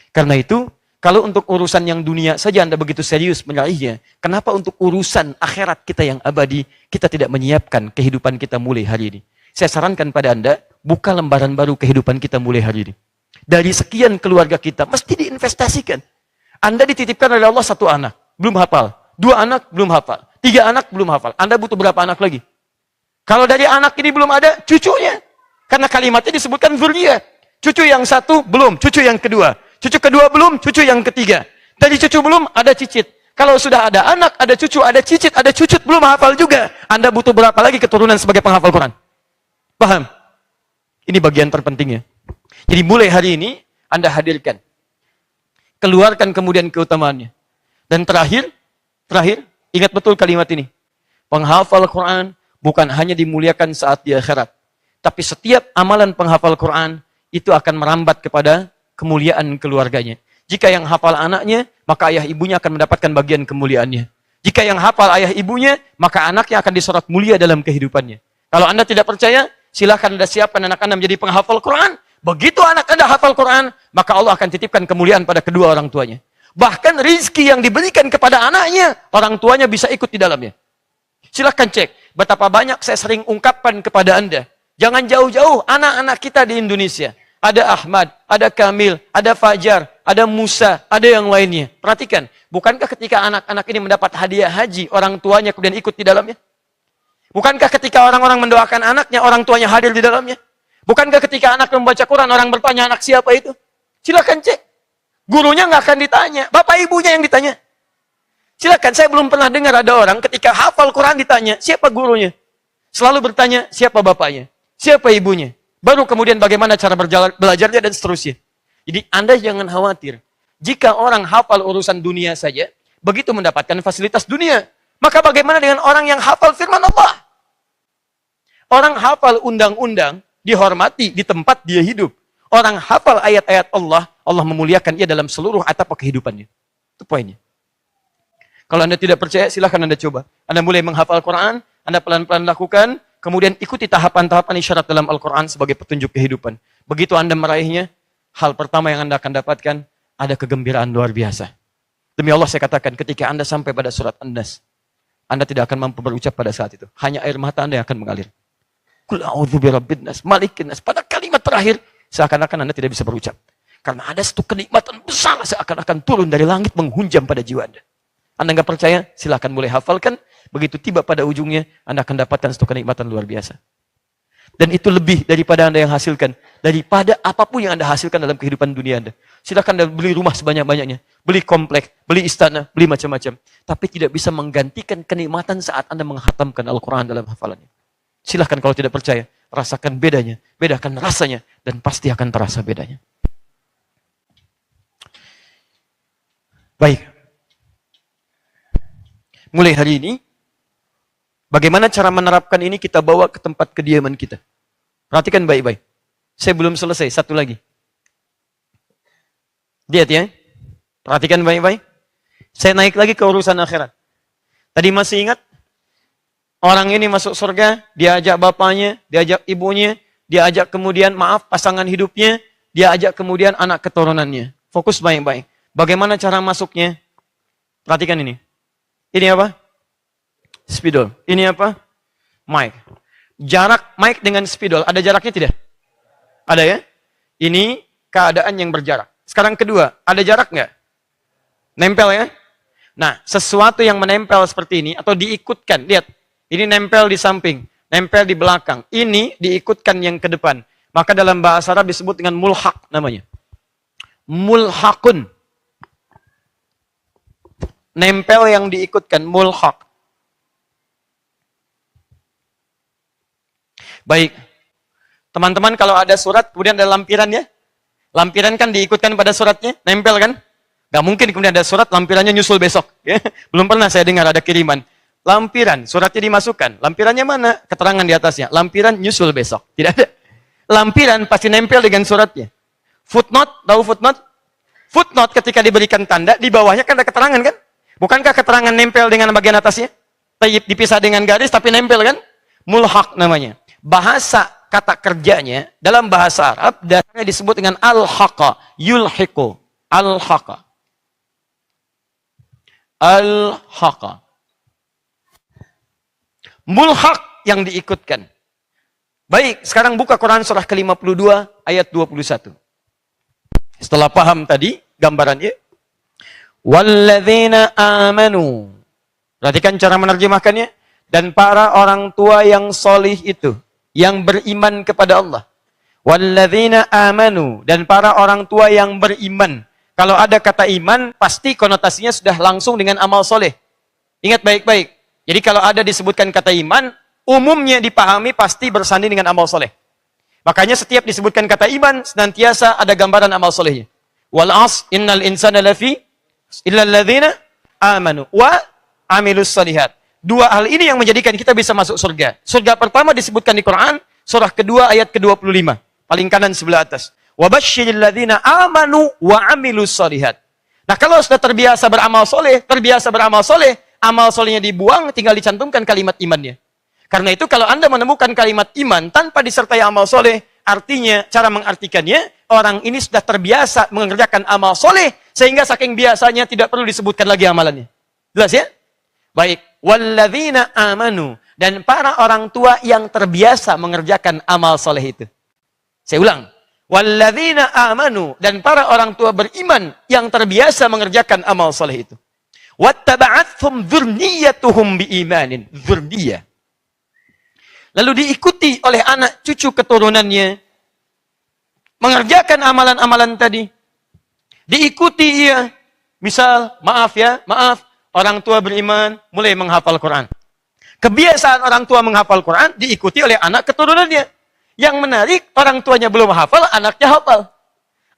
A: Karena itu, kalau untuk urusan yang dunia saja Anda begitu serius meraihnya, kenapa untuk urusan akhirat kita yang abadi, kita tidak menyiapkan kehidupan kita mulai hari ini? Saya sarankan pada Anda, buka lembaran baru kehidupan kita mulai hari ini. Dari sekian keluarga kita, mesti diinvestasikan. Anda dititipkan oleh Allah satu anak, belum hafal. 2 anak, belum hafal. 3 anak, belum hafal. Anda butuh berapa anak lagi? Kalau dari anak ini belum ada, cucunya. Karena kalimatnya disebutkan zuriyah. Cucu yang satu, belum. Cucu yang kedua. Cucu kedua belum, cucu yang ketiga. Dari cucu belum, ada cicit. Kalau sudah ada anak, ada cucu, ada cicit, ada cucut, belum hafal juga. Anda butuh berapa lagi keturunan sebagai penghafal Quran? Paham? Ini bagian terpentingnya. Jadi mulai hari ini, Anda hadirkan. Keluarkan kemudian keutamaannya. Dan terakhir, ingat betul kalimat ini. Penghafal Quran bukan hanya dimuliakan saat di akhirat. Tapi setiap amalan penghafal Quran, itu akan merambat kepada kemuliaan keluarganya. Jika yang hafal anaknya, maka ayah ibunya akan mendapatkan bagian kemuliaannya. Jika yang hafal ayah ibunya, maka anaknya akan disorot mulia dalam kehidupannya. Kalau Anda tidak percaya, silahkan Anda siapkan anak Anda menjadi penghafal Quran. Begitu anak Anda hafal Quran, maka Allah akan titipkan kemuliaan pada kedua orang tuanya. Bahkan rizki yang diberikan kepada anaknya, orang tuanya bisa ikut di dalamnya. Silahkan cek, betapa banyak saya sering ungkapkan kepada Anda. Jangan jauh-jauh anak-anak kita di Indonesia. Ada Ahmad, ada Kamil, ada Fajar, ada Musa, ada yang lainnya. Perhatikan, bukankah ketika anak-anak ini mendapat hadiah haji, orang tuanya kemudian ikut di dalamnya? Bukankah ketika orang-orang mendoakan anaknya, orang tuanya hadir di dalamnya? Bukankah ketika anak membaca Quran, orang bertanya, anak siapa itu? Silakan cek. Gurunya nggak akan ditanya, bapak ibunya yang ditanya. Silakan, saya belum pernah dengar ada orang ketika hafal Quran ditanya, siapa gurunya? Selalu bertanya, siapa bapaknya? Siapa ibunya? Baru kemudian bagaimana cara belajarnya dan seterusnya. Jadi Anda jangan khawatir. Jika orang hafal urusan dunia saja, begitu mendapatkan fasilitas dunia. Maka bagaimana dengan orang yang hafal firman Allah? Orang hafal undang-undang, dihormati di tempat dia hidup. Orang hafal ayat-ayat Allah, Allah memuliakan ia dalam seluruh atap kehidupannya. Itu poinnya. Kalau Anda tidak percaya, silahkan Anda coba. Anda mulai menghafal Quran, Anda pelan-pelan lakukan, kemudian ikuti tahapan-tahapan isyarat dalam Al-Quran sebagai petunjuk kehidupan. Begitu Anda meraihnya, hal pertama yang Anda akan dapatkan, ada kegembiraan luar biasa. Demi Allah saya katakan, ketika Anda sampai pada surat An-Nas, Anda tidak akan mampu berucap pada saat itu. Hanya air mata Anda yang akan mengalir. Qul a'udzu birabbin nas, malikin nas. Pada kalimat terakhir, seakan-akan Anda tidak bisa berucap. Karena ada satu kenikmatan besar seakan-akan turun dari langit menghunjam pada jiwa Anda. Anda nggak percaya? Silahkan mulai hafalkan. Begitu tiba pada ujungnya, Anda akan dapatkan satu kenikmatan luar biasa. Dan itu lebih daripada Anda yang hasilkan. Daripada apapun yang Anda hasilkan dalam kehidupan dunia Anda. Silahkan Anda beli rumah sebanyak-banyaknya. Beli komplek, beli istana, beli macam-macam. Tapi tidak bisa menggantikan kenikmatan saat Anda menghatamkan Al-Quran dalam hafalannya. Silahkan kalau tidak percaya, rasakan bedanya. Bedakan rasanya, dan pasti akan terasa bedanya. Baik. Mulai hari ini, bagaimana cara menerapkan ini kita bawa ke tempat kediaman kita. Perhatikan baik-baik. Saya belum selesai, satu lagi. Lihat ya. Perhatikan baik-baik. Saya naik lagi ke urusan akhirat. Tadi masih ingat? Orang ini masuk surga, diajak bapaknya, diajak ibunya, diajak kemudian pasangan hidupnya, diajak kemudian anak keturunannya. Fokus baik-baik. Bagaimana cara masuknya? Perhatikan ini. Ini apa? Spidol. Ini apa? Mic. Jarak mic dengan spidol, ada jaraknya tidak? Ada ya? Ini keadaan yang berjarak. Sekarang kedua, ada jarak nggak? Nempel ya? Nah, sesuatu yang menempel seperti ini, atau diikutkan, lihat. Ini nempel di samping, nempel di belakang. Ini diikutkan yang ke depan. Maka dalam bahasa Arab disebut dengan mulhaq namanya. Mulhaqun. Nempel yang diikutkan, mulhaq. Baik. Teman-teman kalau ada surat, kemudian ada lampiran ya. Lampiran kan diikutkan pada suratnya, nempel kan? Gak mungkin kemudian ada surat, lampirannya nyusul besok. Ya. Belum pernah saya dengar ada kiriman. Lampiran, suratnya dimasukkan. Lampirannya mana? Keterangan di atasnya. Lampiran nyusul besok. Tidak ada. Lampiran pasti nempel dengan suratnya. Footnote, tahu footnote? Footnote ketika diberikan tanda, di bawahnya kan ada keterangan kan? Bukankah keterangan nempel dengan bagian atasnya? Dipisah dengan garis tapi nempel kan? Mulhaq namanya. Bahasa kata kerjanya dalam bahasa Arab dasarnya disebut dengan al-haqa, yulhiqu, al-haqa. Al-haqa. Mulhaq yang diikutkan. Baik, sekarang buka Quran surah ke-52 ayat 21. Setelah paham tadi gambarannya. Walladzina amanu. Perhatikan cara menerjemahkannya. Dan para orang tua yang solih itu, yang beriman kepada Allah. Walladzina amanu. Dan para orang tua yang beriman. Kalau ada kata iman, pasti konotasinya sudah langsung dengan amal soleh. Ingat baik-baik. Jadi kalau ada disebutkan kata iman, umumnya dipahami pasti bersanding dengan amal soleh. Makanya setiap disebutkan kata iman, senantiasa ada gambaran amal solehnya. Wal as innal insana lafi illal ladzina amanu wa amilus solihat. Dua hal ini yang menjadikan kita bisa masuk surga. Surga pertama disebutkan di Quran, surah kedua ayat ke-25. Paling kanan sebelah atas. Wabasyiril ladzina amanu wa amilus solihat. Nah kalau sudah terbiasa beramal soleh, amal solehnya dibuang, tinggal dicantumkan kalimat imannya. Karena itu kalau Anda menemukan kalimat iman tanpa disertai amal soleh, artinya, cara mengartikannya, orang ini sudah terbiasa mengerjakan amal soleh, sehingga saking biasanya tidak perlu disebutkan lagi amalannya. Jelas ya? Baik. Walladzina amanu. Dan para orang tua yang terbiasa mengerjakan amal soleh itu. Saya ulang. Walladzina amanu. Dan para orang tua beriman yang terbiasa mengerjakan amal soleh itu. Wattaba'athum dzurriyyatuhum biimanin. Dzurriyyah. Lalu diikuti oleh anak cucu keturunannya. Mengerjakan amalan-amalan tadi. Diikuti ia. Misal, maaf. Orang tua beriman, mulai menghafal Quran. Kebiasaan orang tua menghafal Quran, diikuti oleh anak keturunannya. Yang menarik, orang tuanya belum hafal, anaknya hafal.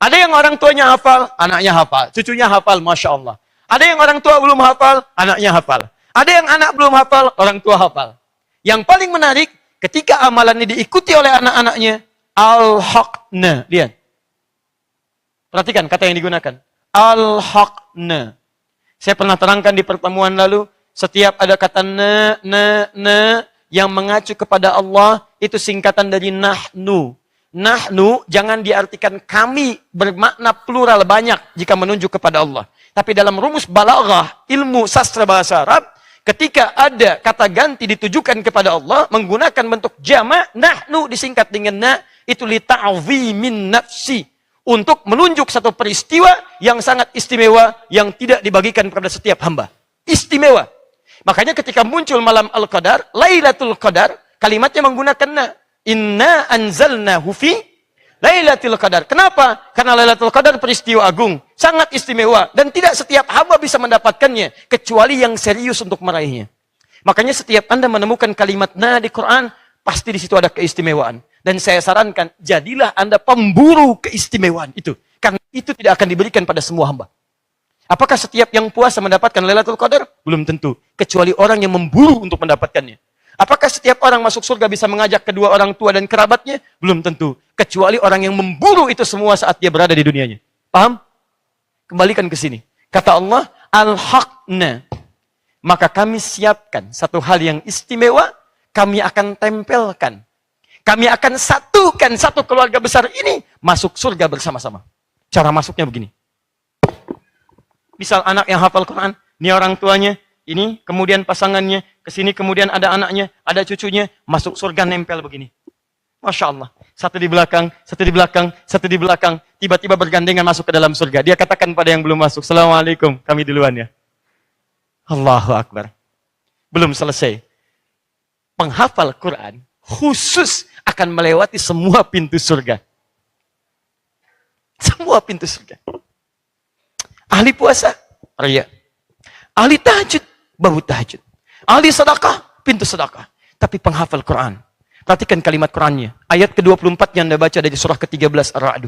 A: Ada yang orang tuanya hafal, anaknya hafal. Cucunya hafal, Masya Allah. Ada yang orang tua belum hafal, anaknya hafal. Ada yang anak belum hafal, orang tua hafal. Yang paling menarik, ketika amalan ini diikuti oleh anak-anaknya, al-haqna. Lihat. Perhatikan kata yang digunakan. Al-haqna. Saya pernah terangkan di pertemuan lalu, setiap ada kata na yang mengacu kepada Allah, itu singkatan dari nahnu. Nahnu jangan diartikan kami bermakna plural banyak jika menunjuk kepada Allah. Tapi dalam rumus balaghah, ilmu sastra bahasa Arab, ketika ada kata ganti ditujukan kepada Allah, menggunakan bentuk jama', nahnu disingkat dengan na, itu li ta'zimin nafsi. Untuk menunjuk satu peristiwa yang sangat istimewa, yang tidak dibagikan kepada setiap hamba. Istimewa. Makanya ketika muncul malam Al-Qadar, Lailatul Qadar, kalimatnya menggunakan na. Inna anzalnahu fi Lailatul Qadar. Kenapa? Karena Lailatul Qadar peristiwa agung, sangat istimewa, dan tidak setiap hamba bisa mendapatkannya, kecuali yang serius untuk meraihnya. Makanya setiap Anda menemukan kalimat na di Quran, pasti di situ ada keistimewaan. Dan saya sarankan, jadilah Anda pemburu keistimewaan itu. Karena itu tidak akan diberikan pada semua hamba. Apakah setiap yang puasa mendapatkan Lailatul Qadar? Belum tentu. Kecuali orang yang memburu untuk mendapatkannya. Apakah setiap orang masuk surga bisa mengajak kedua orang tua dan kerabatnya? Belum tentu. Kecuali orang yang memburu itu semua saat dia berada di dunianya. Paham? Kembalikan ke sini. Kata Allah, al-haqna. Maka kami siapkan satu hal yang istimewa, kami akan tempelkan. Kami akan satukan satu keluarga besar ini masuk surga bersama-sama. Cara masuknya begini. Misal anak yang hafal Quran, ini orang tuanya, ini kemudian pasangannya, kesini kemudian ada anaknya, ada cucunya, masuk surga nempel begini. Masya Allah. Satu di belakang, satu di belakang, satu di belakang. Tiba-tiba bergandengan masuk ke dalam surga. Dia katakan pada yang belum masuk, Assalamualaikum, kami duluan ya. Allahu Akbar. Belum selesai. Penghafal Quran khusus akan melewati semua pintu surga. Semua pintu surga. Ahli puasa, ria. Ahli tahajud, bau tahajud. Ahli sedekah, pintu sedekah. Tapi penghafal Quran. Perhatikan kalimat Qurannya. Ayat ke-24 yang Anda baca dari surah ke-13 Ar-Ra'd.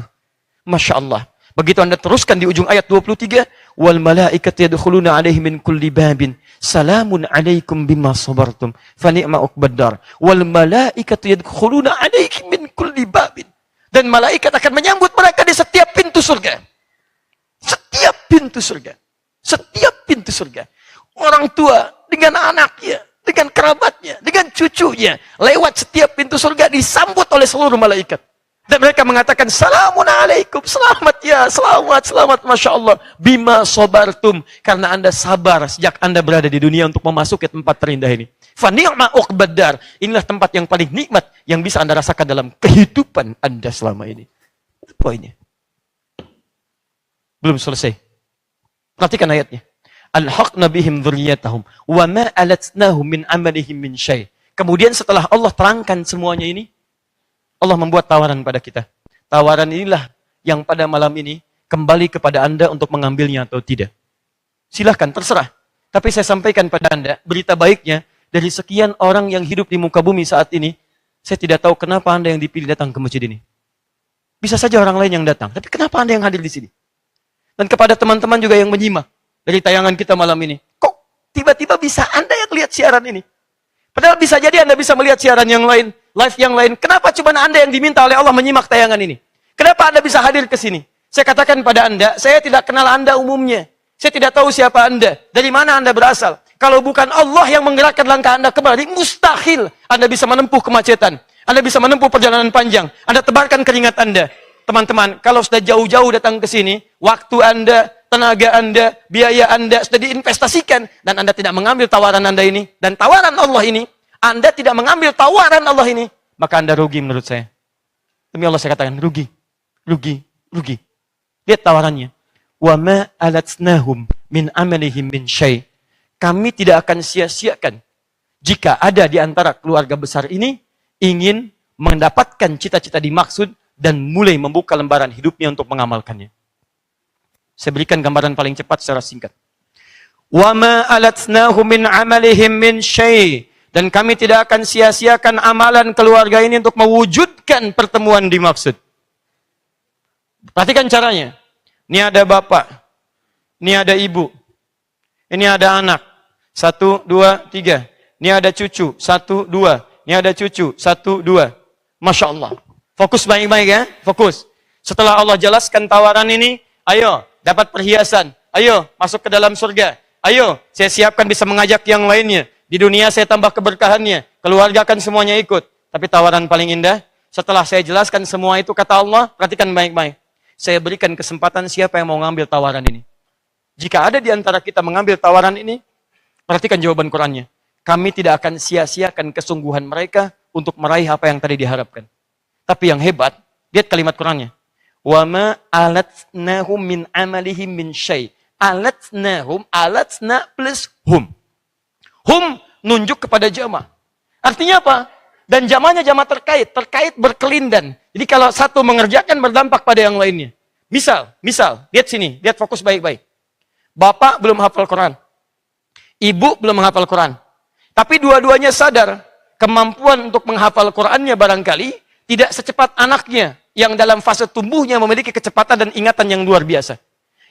A: Masya Allah. Begitu Anda teruskan di ujung ayat 23. Wal malaikatu yadkhuluna alaihi min kulli babin. Salamun alaikum bima sabartum. Fani'ma uqbaddar. Wal malaikatu yadkhuluna alaihi min kulli babin. Dan malaikat akan menyambut mereka di setiap pintu surga. Setiap pintu surga. Setiap pintu surga. Orang tua dengan anaknya, dengan kerabatnya, dengan cucunya, lewat setiap pintu surga disambut oleh seluruh malaikat. Dan mereka mengatakan, Salamun alaikum, selamat ya, selamat, Masya Allah. Bima sobartum, karena Anda sabar sejak Anda berada di dunia untuk memasuki tempat terindah ini. Fani'ma uqbaddar, inilah tempat yang paling nikmat yang bisa Anda rasakan dalam kehidupan Anda selama ini. Itu poinnya. Belum selesai. Perhatikan ayatnya. Al-haqna bihim dzurriyyatahum wa ma alatnahum min amalihim min syai'. Kemudian setelah Allah terangkan semuanya ini, Allah membuat tawaran pada kita. Tawaran inilah yang pada malam ini kembali kepada Anda untuk mengambilnya atau tidak. Silahkan, terserah. Tapi saya sampaikan pada Anda, berita baiknya, dari sekian orang yang hidup di muka bumi saat ini, saya tidak tahu kenapa Anda yang dipilih datang ke masjid ini. Bisa saja orang lain yang datang, tapi kenapa Anda yang hadir di sini? Dan kepada teman-teman juga yang menyimak dari tayangan kita malam ini. Kok tiba-tiba bisa Anda yang lihat siaran ini? Padahal bisa jadi Anda bisa melihat siaran yang lain, live yang lain. Kenapa cuma Anda yang diminta oleh Allah menyimak tayangan ini? Kenapa Anda bisa hadir ke sini? Saya katakan pada Anda, saya tidak kenal Anda umumnya. Saya tidak tahu siapa Anda, dari mana Anda berasal. Kalau bukan Allah yang menggerakkan langkah Anda kembali, mustahil Anda bisa menempuh kemacetan. Anda bisa menempuh perjalanan panjang. Anda tebarkan keringat Anda. Teman-teman, kalau sudah jauh-jauh datang ke sini, waktu Anda, tenaga Anda, biaya Anda sudah diinvestasikan, dan Anda tidak mengambil tawaran Anda ini, dan tawaran Allah ini, Anda tidak mengambil tawaran Allah ini, maka Anda rugi menurut saya. Demi Allah saya katakan, rugi. Lihat tawarannya. Wa ma alatsnahum min amalihim min syai'. Kami tidak akan sia-siakan jika ada di antara keluarga besar ini ingin mendapatkan cita-cita dimaksud dan mulai membuka lembaran hidupnya untuk mengamalkannya. Saya berikan gambaran paling cepat secara singkat. Wa ma alatsnahum min amalihim min syai'. Dan kami tidak akan sia-siakan amalan keluarga ini untuk mewujudkan pertemuan dimaksud. Perhatikan caranya. Ini ada bapak, ini ada ibu, ini ada anak. 1, 2, 3. Ini ada cucu. 1, 2. Ini ada cucu. 1, 2. Masya Allah. Fokus baik-baik ya. Fokus. Setelah Allah jelaskan tawaran ini, ayo dapat perhiasan. Ayo masuk ke dalam surga. Ayo saya siapkan bisa mengajak yang lainnya. Di dunia saya tambah keberkahannya. Keluarga akan semuanya ikut. Tapi tawaran paling indah, setelah saya jelaskan semua itu kata Allah, perhatikan baik-baik. Saya berikan kesempatan siapa yang mau ngambil tawaran ini. Jika ada di antara kita mengambil tawaran ini, perhatikan jawaban Qurannya. Kami tidak akan sia-siakan kesungguhan mereka untuk meraih apa yang tadi diharapkan. Tapi yang hebat, lihat kalimat Qurannya. Wa ma alatsnahum min amalihim min syai'. Alatsnahum, alatsna plus hum. Hum nunjuk kepada jama'. Artinya apa? Dan jamanya jama' terkait berkelindan. Jadi kalau satu mengerjakan berdampak pada yang lainnya. Misal, lihat sini, lihat fokus baik-baik. Bapak belum hafal Quran. Ibu belum menghafal Quran. Tapi dua-duanya sadar, kemampuan untuk menghafal Qurannya barangkali tidak secepat anaknya yang dalam fase tumbuhnya memiliki kecepatan dan ingatan yang luar biasa.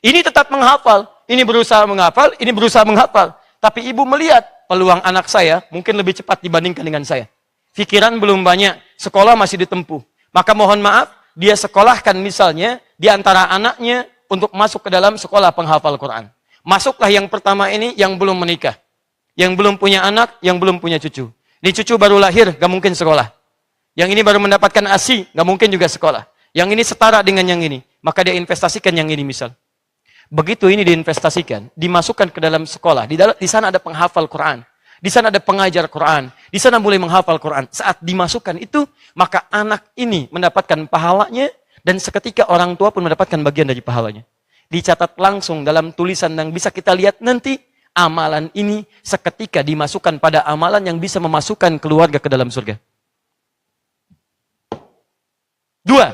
A: Ini tetap menghafal, ini berusaha menghafal, ini berusaha menghafal. Tapi ibu melihat peluang anak saya mungkin lebih cepat dibandingkan dengan saya. Pikiran belum banyak, sekolah masih ditempuh. Maka mohon maaf, dia sekolahkan misalnya di antara anaknya untuk masuk ke dalam sekolah penghafal Quran. Masuklah yang pertama ini yang belum menikah. Yang belum punya anak, yang belum punya cucu. Ini cucu baru lahir, gak mungkin sekolah. Yang ini baru mendapatkan ASI, gak mungkin juga sekolah. Yang ini setara dengan yang ini. Maka dia investasikan yang ini misal. Begitu ini diinvestasikan, dimasukkan ke dalam sekolah. Di sana ada penghafal Quran. Di sana ada pengajar Quran. Di sana mulai menghafal Quran. Saat dimasukkan itu, maka anak ini mendapatkan pahalanya. Dan seketika orang tua pun mendapatkan bagian dari pahalanya. Dicatat langsung dalam tulisan yang bisa kita lihat nanti. Amalan ini seketika dimasukkan pada amalan yang bisa memasukkan keluarga ke dalam surga. Dua,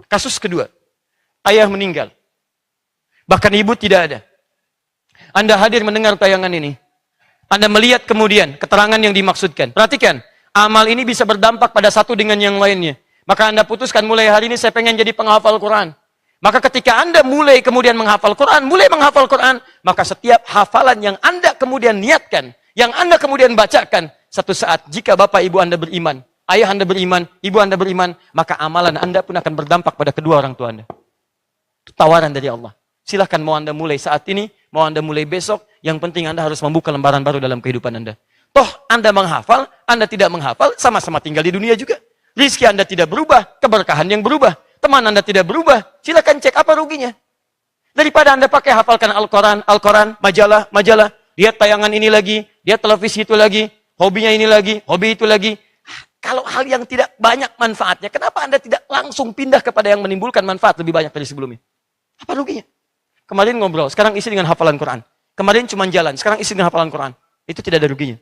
A: kasus kedua. Ayah meninggal. Bahkan ibu tidak ada. Anda hadir mendengar tayangan ini. Anda melihat kemudian keterangan yang dimaksudkan. Perhatikan, amal ini bisa berdampak pada satu dengan yang lainnya. Maka Anda putuskan mulai hari ini saya pengen jadi penghafal Quran. Maka ketika Anda mulai kemudian menghafal Quran, maka setiap hafalan yang Anda kemudian niatkan, yang Anda kemudian bacakan, satu saat jika Bapak Ibu Anda beriman, ayah Anda beriman, ibu Anda beriman, maka amalan Anda pun akan berdampak pada kedua orang tua Anda. Itu tawaran dari Allah. Silahkan mau Anda mulai saat ini, mau Anda mulai besok, yang penting Anda harus membuka lembaran baru dalam kehidupan Anda. Toh Anda menghafal, Anda tidak menghafal, sama-sama tinggal di dunia juga. Rizki Anda tidak berubah, keberkahan yang berubah. Teman Anda tidak berubah, silakan cek apa ruginya. Daripada Anda pakai hafalkan Al-Quran, majalah, lihat tayangan ini lagi, lihat televisi itu lagi, hobinya ini lagi, hobi itu lagi. Kalau hal yang tidak banyak manfaatnya, kenapa Anda tidak langsung pindah kepada yang menimbulkan manfaat lebih banyak dari sebelumnya? Apa ruginya? Kemarin ngobrol, sekarang isi dengan hafalan Quran. Kemarin cuma jalan, sekarang isi dengan hafalan Quran. Itu tidak ada ruginya.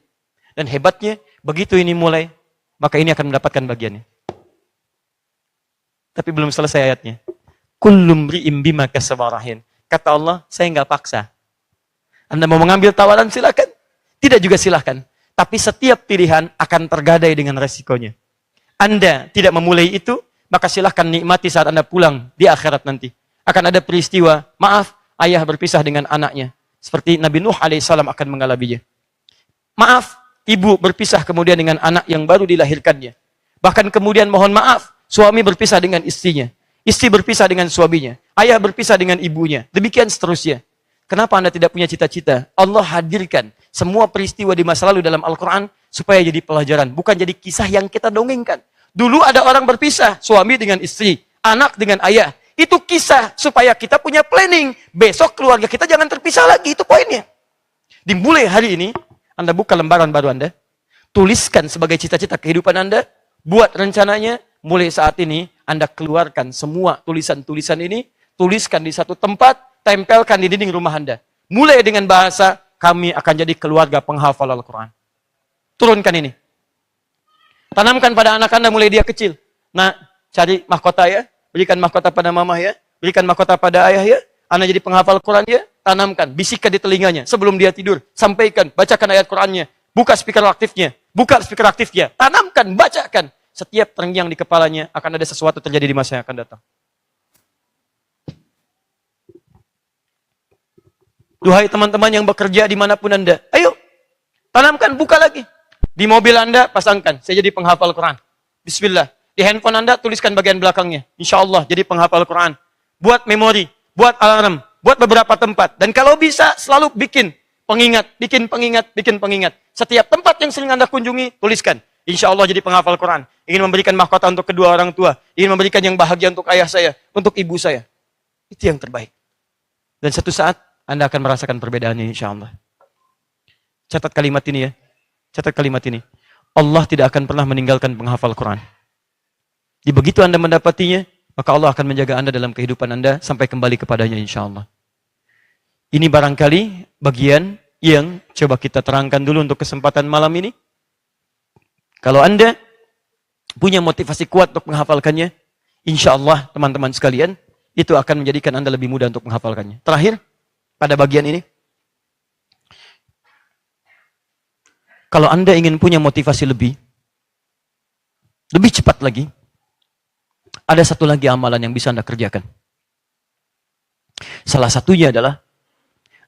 A: Dan hebatnya, begitu ini mulai, maka ini akan mendapatkan bagiannya. Tapi belum selesai ayatnya. Kullum ri'im bima kasabarahin. Kata Allah, saya nggak paksa. Anda mau mengambil tawaran silakan. Tidak juga silakan. Tapi setiap pilihan akan tergadai dengan resikonya. Anda tidak memulai itu, maka silahkan nikmati saat Anda pulang di akhirat nanti. Akan ada peristiwa, maaf, ayah berpisah dengan anaknya. Seperti Nabi Nuh alaihissalam akan mengalaminya. Maaf, ibu berpisah kemudian dengan anak yang baru dilahirkannya. Bahkan kemudian mohon maaf, suami berpisah dengan istrinya. Istri berpisah dengan suaminya. Ayah berpisah dengan ibunya. Demikian seterusnya. Kenapa Anda tidak punya cita-cita? Allah hadirkan semua peristiwa di masa lalu dalam Al-Quran supaya jadi pelajaran. Bukan jadi kisah yang kita dongengkan. Dulu ada orang berpisah, suami dengan istri, anak dengan ayah. Itu kisah supaya kita punya planning. Besok keluarga kita jangan terpisah lagi. Itu poinnya. Dimulai hari ini, Anda buka lembaran baru Anda. Tuliskan sebagai cita-cita kehidupan Anda. Buat rencananya. Mulai saat ini, Anda keluarkan semua tulisan-tulisan ini, tuliskan di satu tempat, tempelkan di dinding rumah Anda. Mulai dengan bahasa, kami akan jadi keluarga penghafal Al-Quran. Turunkan ini. Tanamkan pada anak Anda mulai dia kecil. Nah, cari mahkota ya, berikan mahkota pada mama ya, berikan mahkota pada ayah ya, Anda jadi penghafal Quran ya, tanamkan, bisikkan di telinganya, sebelum dia tidur, sampaikan, bacakan ayat Qurannya, buka speaker aktifnya, tanamkan, bacakan. Setiap terngiang di kepalanya akan ada sesuatu terjadi di masa yang akan datang. Duhai teman-teman yang bekerja dimanapun Anda, ayo, tanamkan, buka lagi. Di mobil Anda, pasangkan, saya jadi penghafal Quran. Bismillah. Di handphone Anda, tuliskan bagian belakangnya. Insya Allah, jadi penghafal Quran. Buat memori, buat alarm, buat beberapa tempat. Dan kalau bisa, selalu bikin pengingat. Setiap tempat yang sering Anda kunjungi, tuliskan. Insya Allah jadi penghafal Quran. Ingin memberikan mahkota untuk kedua orang tua. Ingin memberikan yang bahagia untuk ayah saya. Untuk ibu saya. Itu yang terbaik. Dan satu saat, Anda akan merasakan perbedaannya insya Allah. Catat kalimat ini ya. Catat kalimat ini. Allah tidak akan pernah meninggalkan penghafal Quran. Di begitu Anda mendapatinya, maka Allah akan menjaga Anda dalam kehidupan Anda sampai kembali kepadanya insya Allah. Ini barangkali bagian yang coba kita terangkan dulu untuk kesempatan malam ini. Kalau Anda punya motivasi kuat untuk menghafalkannya, insya Allah teman-teman sekalian, itu akan menjadikan Anda lebih mudah untuk menghafalkannya. Terakhir, pada bagian ini, kalau Anda ingin punya motivasi lebih cepat lagi, ada satu lagi amalan yang bisa Anda kerjakan. Salah satunya adalah,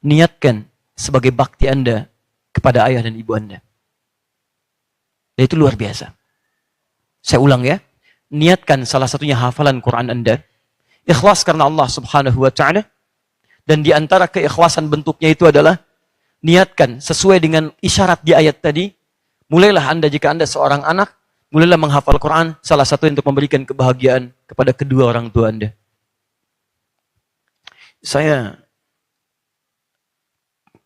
A: niatkan sebagai bakti Anda kepada ayah dan ibu Anda. Dan itu luar biasa. Saya ulang ya. Niatkan salah satunya hafalan Quran Anda. ikhlas karena Allah Subhanahu wa taala. Dan di antara keikhlasan bentuknya itu adalah niatkan sesuai dengan isyarat di ayat tadi. Mulailah Anda jika Anda seorang anak, mulailah menghafal Quran, salah satu untuk memberikan kebahagiaan kepada kedua orang tua Anda. Saya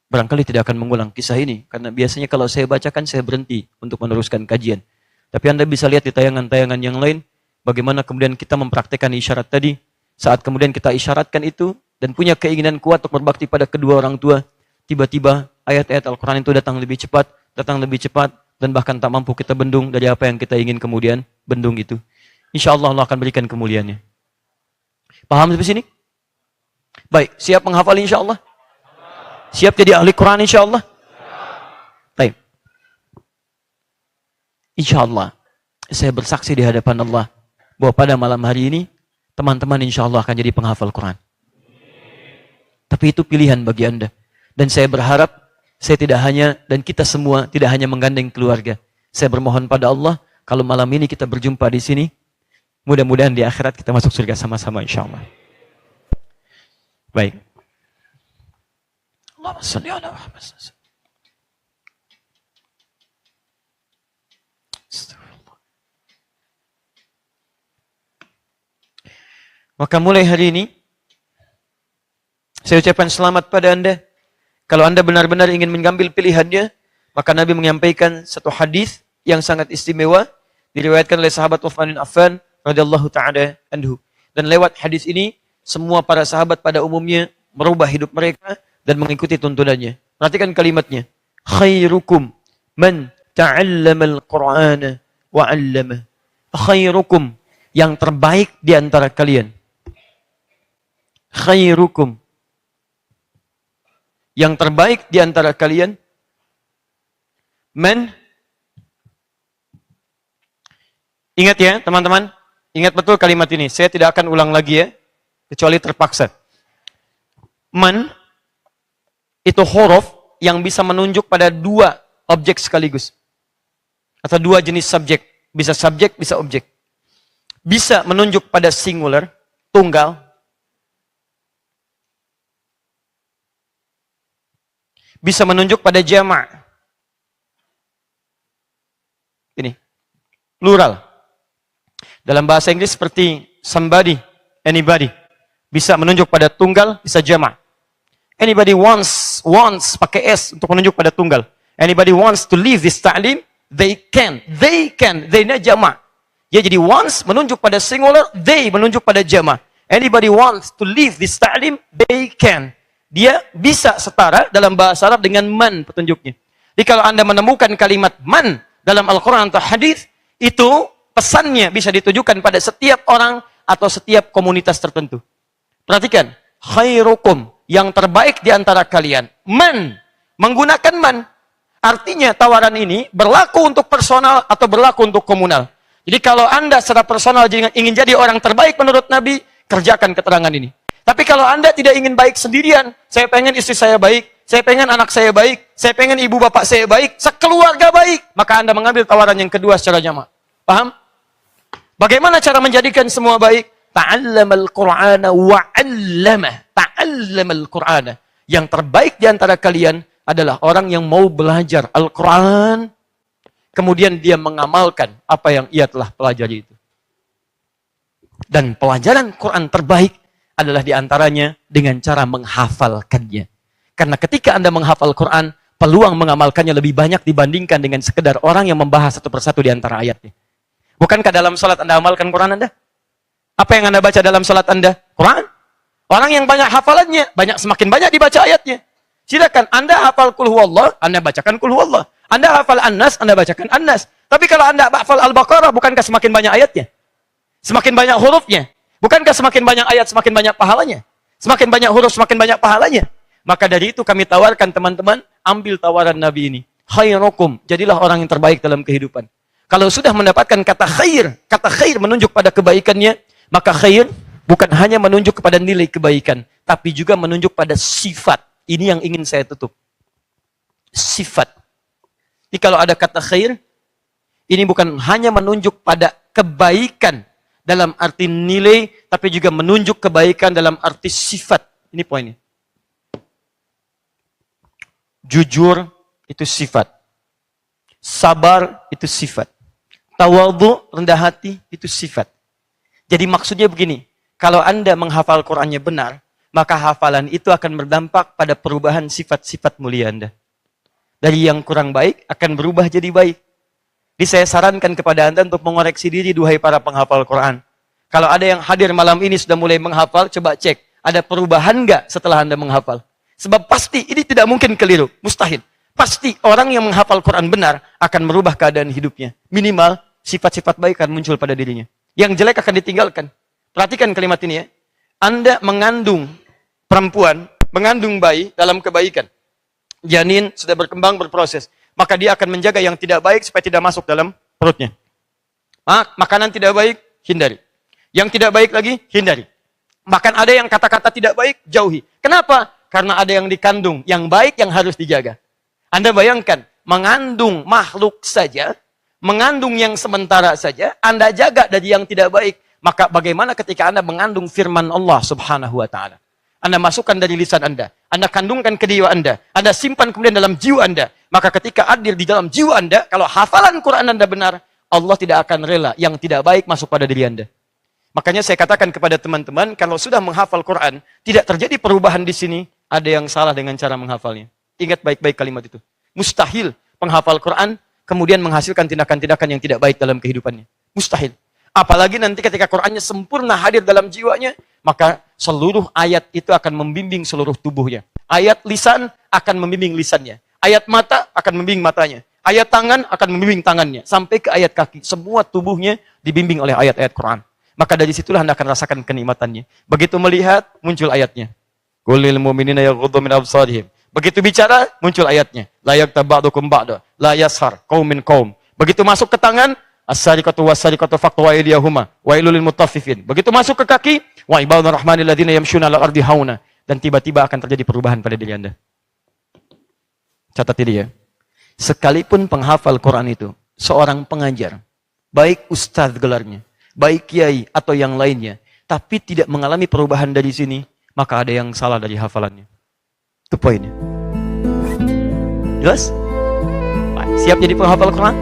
A: barangkali tidak akan mengulang kisah ini, karena biasanya kalau saya bacakan, saya berhenti untuk meneruskan kajian. Tapi Anda bisa lihat di tayangan-tayangan yang lain, bagaimana kemudian kita mempraktekkan isyarat tadi, saat kemudian kita isyaratkan itu, dan punya keinginan kuat untuk berbakti pada kedua orang tua, tiba-tiba ayat-ayat Al-Quran itu datang lebih cepat, dan bahkan tak mampu kita bendung dari apa yang kita ingin kemudian bendung itu. Insya Allah Allah akan berikan kemuliaannya. Paham sampai sini? Baik, siap menghafal insya Allah? Siap jadi ahli Quran insya Allah? Baik. Insya Allah, saya bersaksi di hadapan Allah, bahwa pada malam hari ini, teman-teman insya Allah akan jadi penghafal Quran. Tapi itu pilihan bagi Anda. Dan saya berharap, saya tidak hanya, dan kita semua tidak hanya menggandeng keluarga. Saya bermohon pada Allah, kalau malam ini kita berjumpa di sini, mudah-mudahan di akhirat kita masuk surga sama-sama insya Allah. Baik. Allahumma shalli ala Muhammad. Maka mulai hari ini, saya ucapkan selamat pada Anda. Kalau Anda benar-benar ingin mengambil pilihannya, maka Nabi menyampaikan satu hadis yang sangat istimewa, diriwayatkan oleh sahabat Uthman bin Affan radhiyallahu ta'ala anhu. Dan lewat hadis ini, semua para sahabat pada umumnya merubah hidup mereka dan mengikuti tuntunannya. Perhatikan kalimatnya. Khairukum man ta'allamal Qur'ana wa 'allamah. Khairukum, yang terbaik di antara kalian. Khairukum, yang terbaik di antara kalian, man, ingat ya teman-teman, ingat betul kalimat ini, saya tidak akan ulang lagi ya, kecuali terpaksa. Man, itu huruf yang bisa menunjuk pada dua objek sekaligus. Atau dua jenis subjek, bisa subjek, bisa objek. Bisa menunjuk pada singular, tunggal, bisa menunjuk pada jama'. Ini, plural. Dalam bahasa Inggris seperti somebody, anybody. Bisa menunjuk pada tunggal, bisa jama'. Anybody wants pakai S untuk menunjuk pada tunggal. Anybody wants to leave this ta'lim, they can, they-nya jama'. Ya, jadi wants menunjuk pada singular, they menunjuk pada jama'. Anybody wants to leave this ta'lim, they can. Dia bisa setara dalam bahasa Arab dengan man petunjuknya. Jadi kalau Anda menemukan kalimat man dalam Al-Quran atau hadis, itu pesannya bisa ditujukan pada setiap orang atau setiap komunitas tertentu. Perhatikan, khairukum, yang terbaik di antara kalian. Man, menggunakan man. Artinya tawaran ini berlaku untuk personal atau berlaku untuk komunal. Jadi kalau Anda secara personal ingin jadi orang terbaik menurut Nabi, kerjakan keterangan ini. Tapi kalau Anda tidak ingin baik sendirian, saya pengen istri saya baik, saya pengen anak saya baik, saya pengen ibu bapak saya baik, sekeluarga baik, maka Anda mengambil tawaran yang kedua secara jamaah. Paham? Bagaimana cara menjadikan semua baik? Ta'allamal Qur'ana wa 'allamah. Ta'allamal Qur'ana. Yang terbaik di antara kalian adalah orang yang mau belajar Al-Quran, kemudian dia mengamalkan apa yang ia telah pelajari itu. Dan pelajaran Quran terbaik adalah diantaranya dengan cara menghafalkannya. Karena ketika Anda menghafal Quran, peluang mengamalkannya lebih banyak dibandingkan dengan sekedar orang yang membahas satu persatu di antara ayatnya. Bukankah dalam salat Anda amalkan Quran Anda? Apa yang Anda baca dalam salat Anda? Quran. Orang yang banyak hafalannya, semakin banyak dibaca ayatnya. Silakan Anda hafal Qul Huwallah, Anda bacakan Qul Huwallah. Anda hafal An-Nas, Anda bacakan An-Nas. Tapi kalau Anda hafal Al-Baqarah, bukankah semakin banyak ayatnya? Semakin banyak hurufnya. Bukankah semakin banyak ayat, semakin banyak pahalanya? Semakin banyak huruf, semakin banyak pahalanya. Maka dari itu kami tawarkan teman-teman, ambil tawaran Nabi ini. Khairukum, jadilah orang yang terbaik dalam kehidupan. Kalau sudah mendapatkan kata khair menunjuk pada kebaikannya, maka khair bukan hanya menunjuk kepada nilai kebaikan, tapi juga menunjuk pada sifat. Ini yang ingin saya tutup. Sifat. Jadi kalau ada kata khair, ini bukan hanya menunjuk pada kebaikan dalam arti nilai, tapi juga menunjuk kebaikan dalam arti sifat. Ini poinnya. Jujur itu sifat. Sabar itu sifat. Tawadhu, rendah hati itu sifat. Jadi maksudnya begini, kalau Anda menghafal Qur'annya benar, maka hafalan itu akan berdampak pada perubahan sifat-sifat mulia Anda. Dari yang kurang baik akan berubah jadi baik. Jadi saya sarankan kepada Anda untuk mengoreksi diri, duhai para penghafal Quran. Kalau ada yang hadir malam ini sudah mulai menghafal, coba cek. Ada perubahan nggak setelah Anda menghafal? Sebab pasti ini tidak mungkin keliru. Mustahil. Pasti orang yang menghafal Quran benar akan merubah keadaan hidupnya. Minimal sifat-sifat baik akan muncul pada dirinya. Yang jelek akan ditinggalkan. Perhatikan kalimat ini ya. Anda mengandung perempuan, mengandung bayi dalam kebaikan. Janin sudah berkembang, berproses. Maka dia akan menjaga yang tidak baik supaya tidak masuk dalam perutnya. Makanan tidak baik, hindari. Yang tidak baik lagi, hindari. Bahkan ada yang kata-kata tidak baik, jauhi. Kenapa? Karena ada yang dikandung, yang baik yang harus dijaga. Anda bayangkan, mengandung makhluk saja, mengandung yang sementara saja, Anda jaga dari yang tidak baik. Maka bagaimana ketika Anda mengandung firman Allah subhanahu wa ta'ala? Anda masukkan dari lisan Anda kandungkan ke jiwa Anda simpan kemudian dalam jiwa Anda. Maka ketika hadir di dalam jiwa Anda, kalau hafalan Quran Anda benar, Allah tidak akan rela yang tidak baik masuk pada diri Anda. Makanya saya katakan kepada teman-teman, kalau sudah menghafal Quran, tidak terjadi perubahan di sini, ada yang salah dengan cara menghafalnya. Ingat baik-baik kalimat itu. Mustahil penghafal Quran kemudian menghasilkan tindakan-tindakan yang tidak baik dalam kehidupannya. Mustahil. Apalagi nanti ketika Qurannya sempurna hadir dalam jiwanya, maka seluruh ayat itu akan membimbing seluruh tubuhnya. Ayat lisan akan membimbing lisannya. Ayat mata akan membimbing matanya. Ayat tangan akan membimbing tangannya. Sampai ke ayat kaki. Semua tubuhnya dibimbing oleh ayat-ayat Quran. Maka dari situlah Anda akan rasakan kenikmatannya. Begitu melihat, muncul ayatnya. Qulil mu'minina yaghuddu min absarihim. Begitu bicara, muncul ayatnya. La yaghtab ba'dukum ba'da, la yashar qaumin qaum. Begitu masuk ke tangan, as-sariqatu was-sariqatu faqtu aydiyahuma wailul lil mutaffifin. Begitu masuk ke kaki, wa ibadur rahmanil ladzina yamshuna 'alal ardi hauna. Dan tiba-tiba akan terjadi perubahan pada diri Anda. Catat ini ya. Sekalipun penghafal Quran itu seorang pengajar, baik ustadz gelarnya, baik kiai atau yang lainnya, tapi tidak mengalami perubahan dari sini, maka ada yang salah dari hafalannya. Itu poinnya. Jelas? Siap jadi penghafal Quran?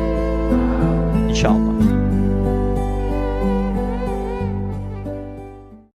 A: Insya Allah.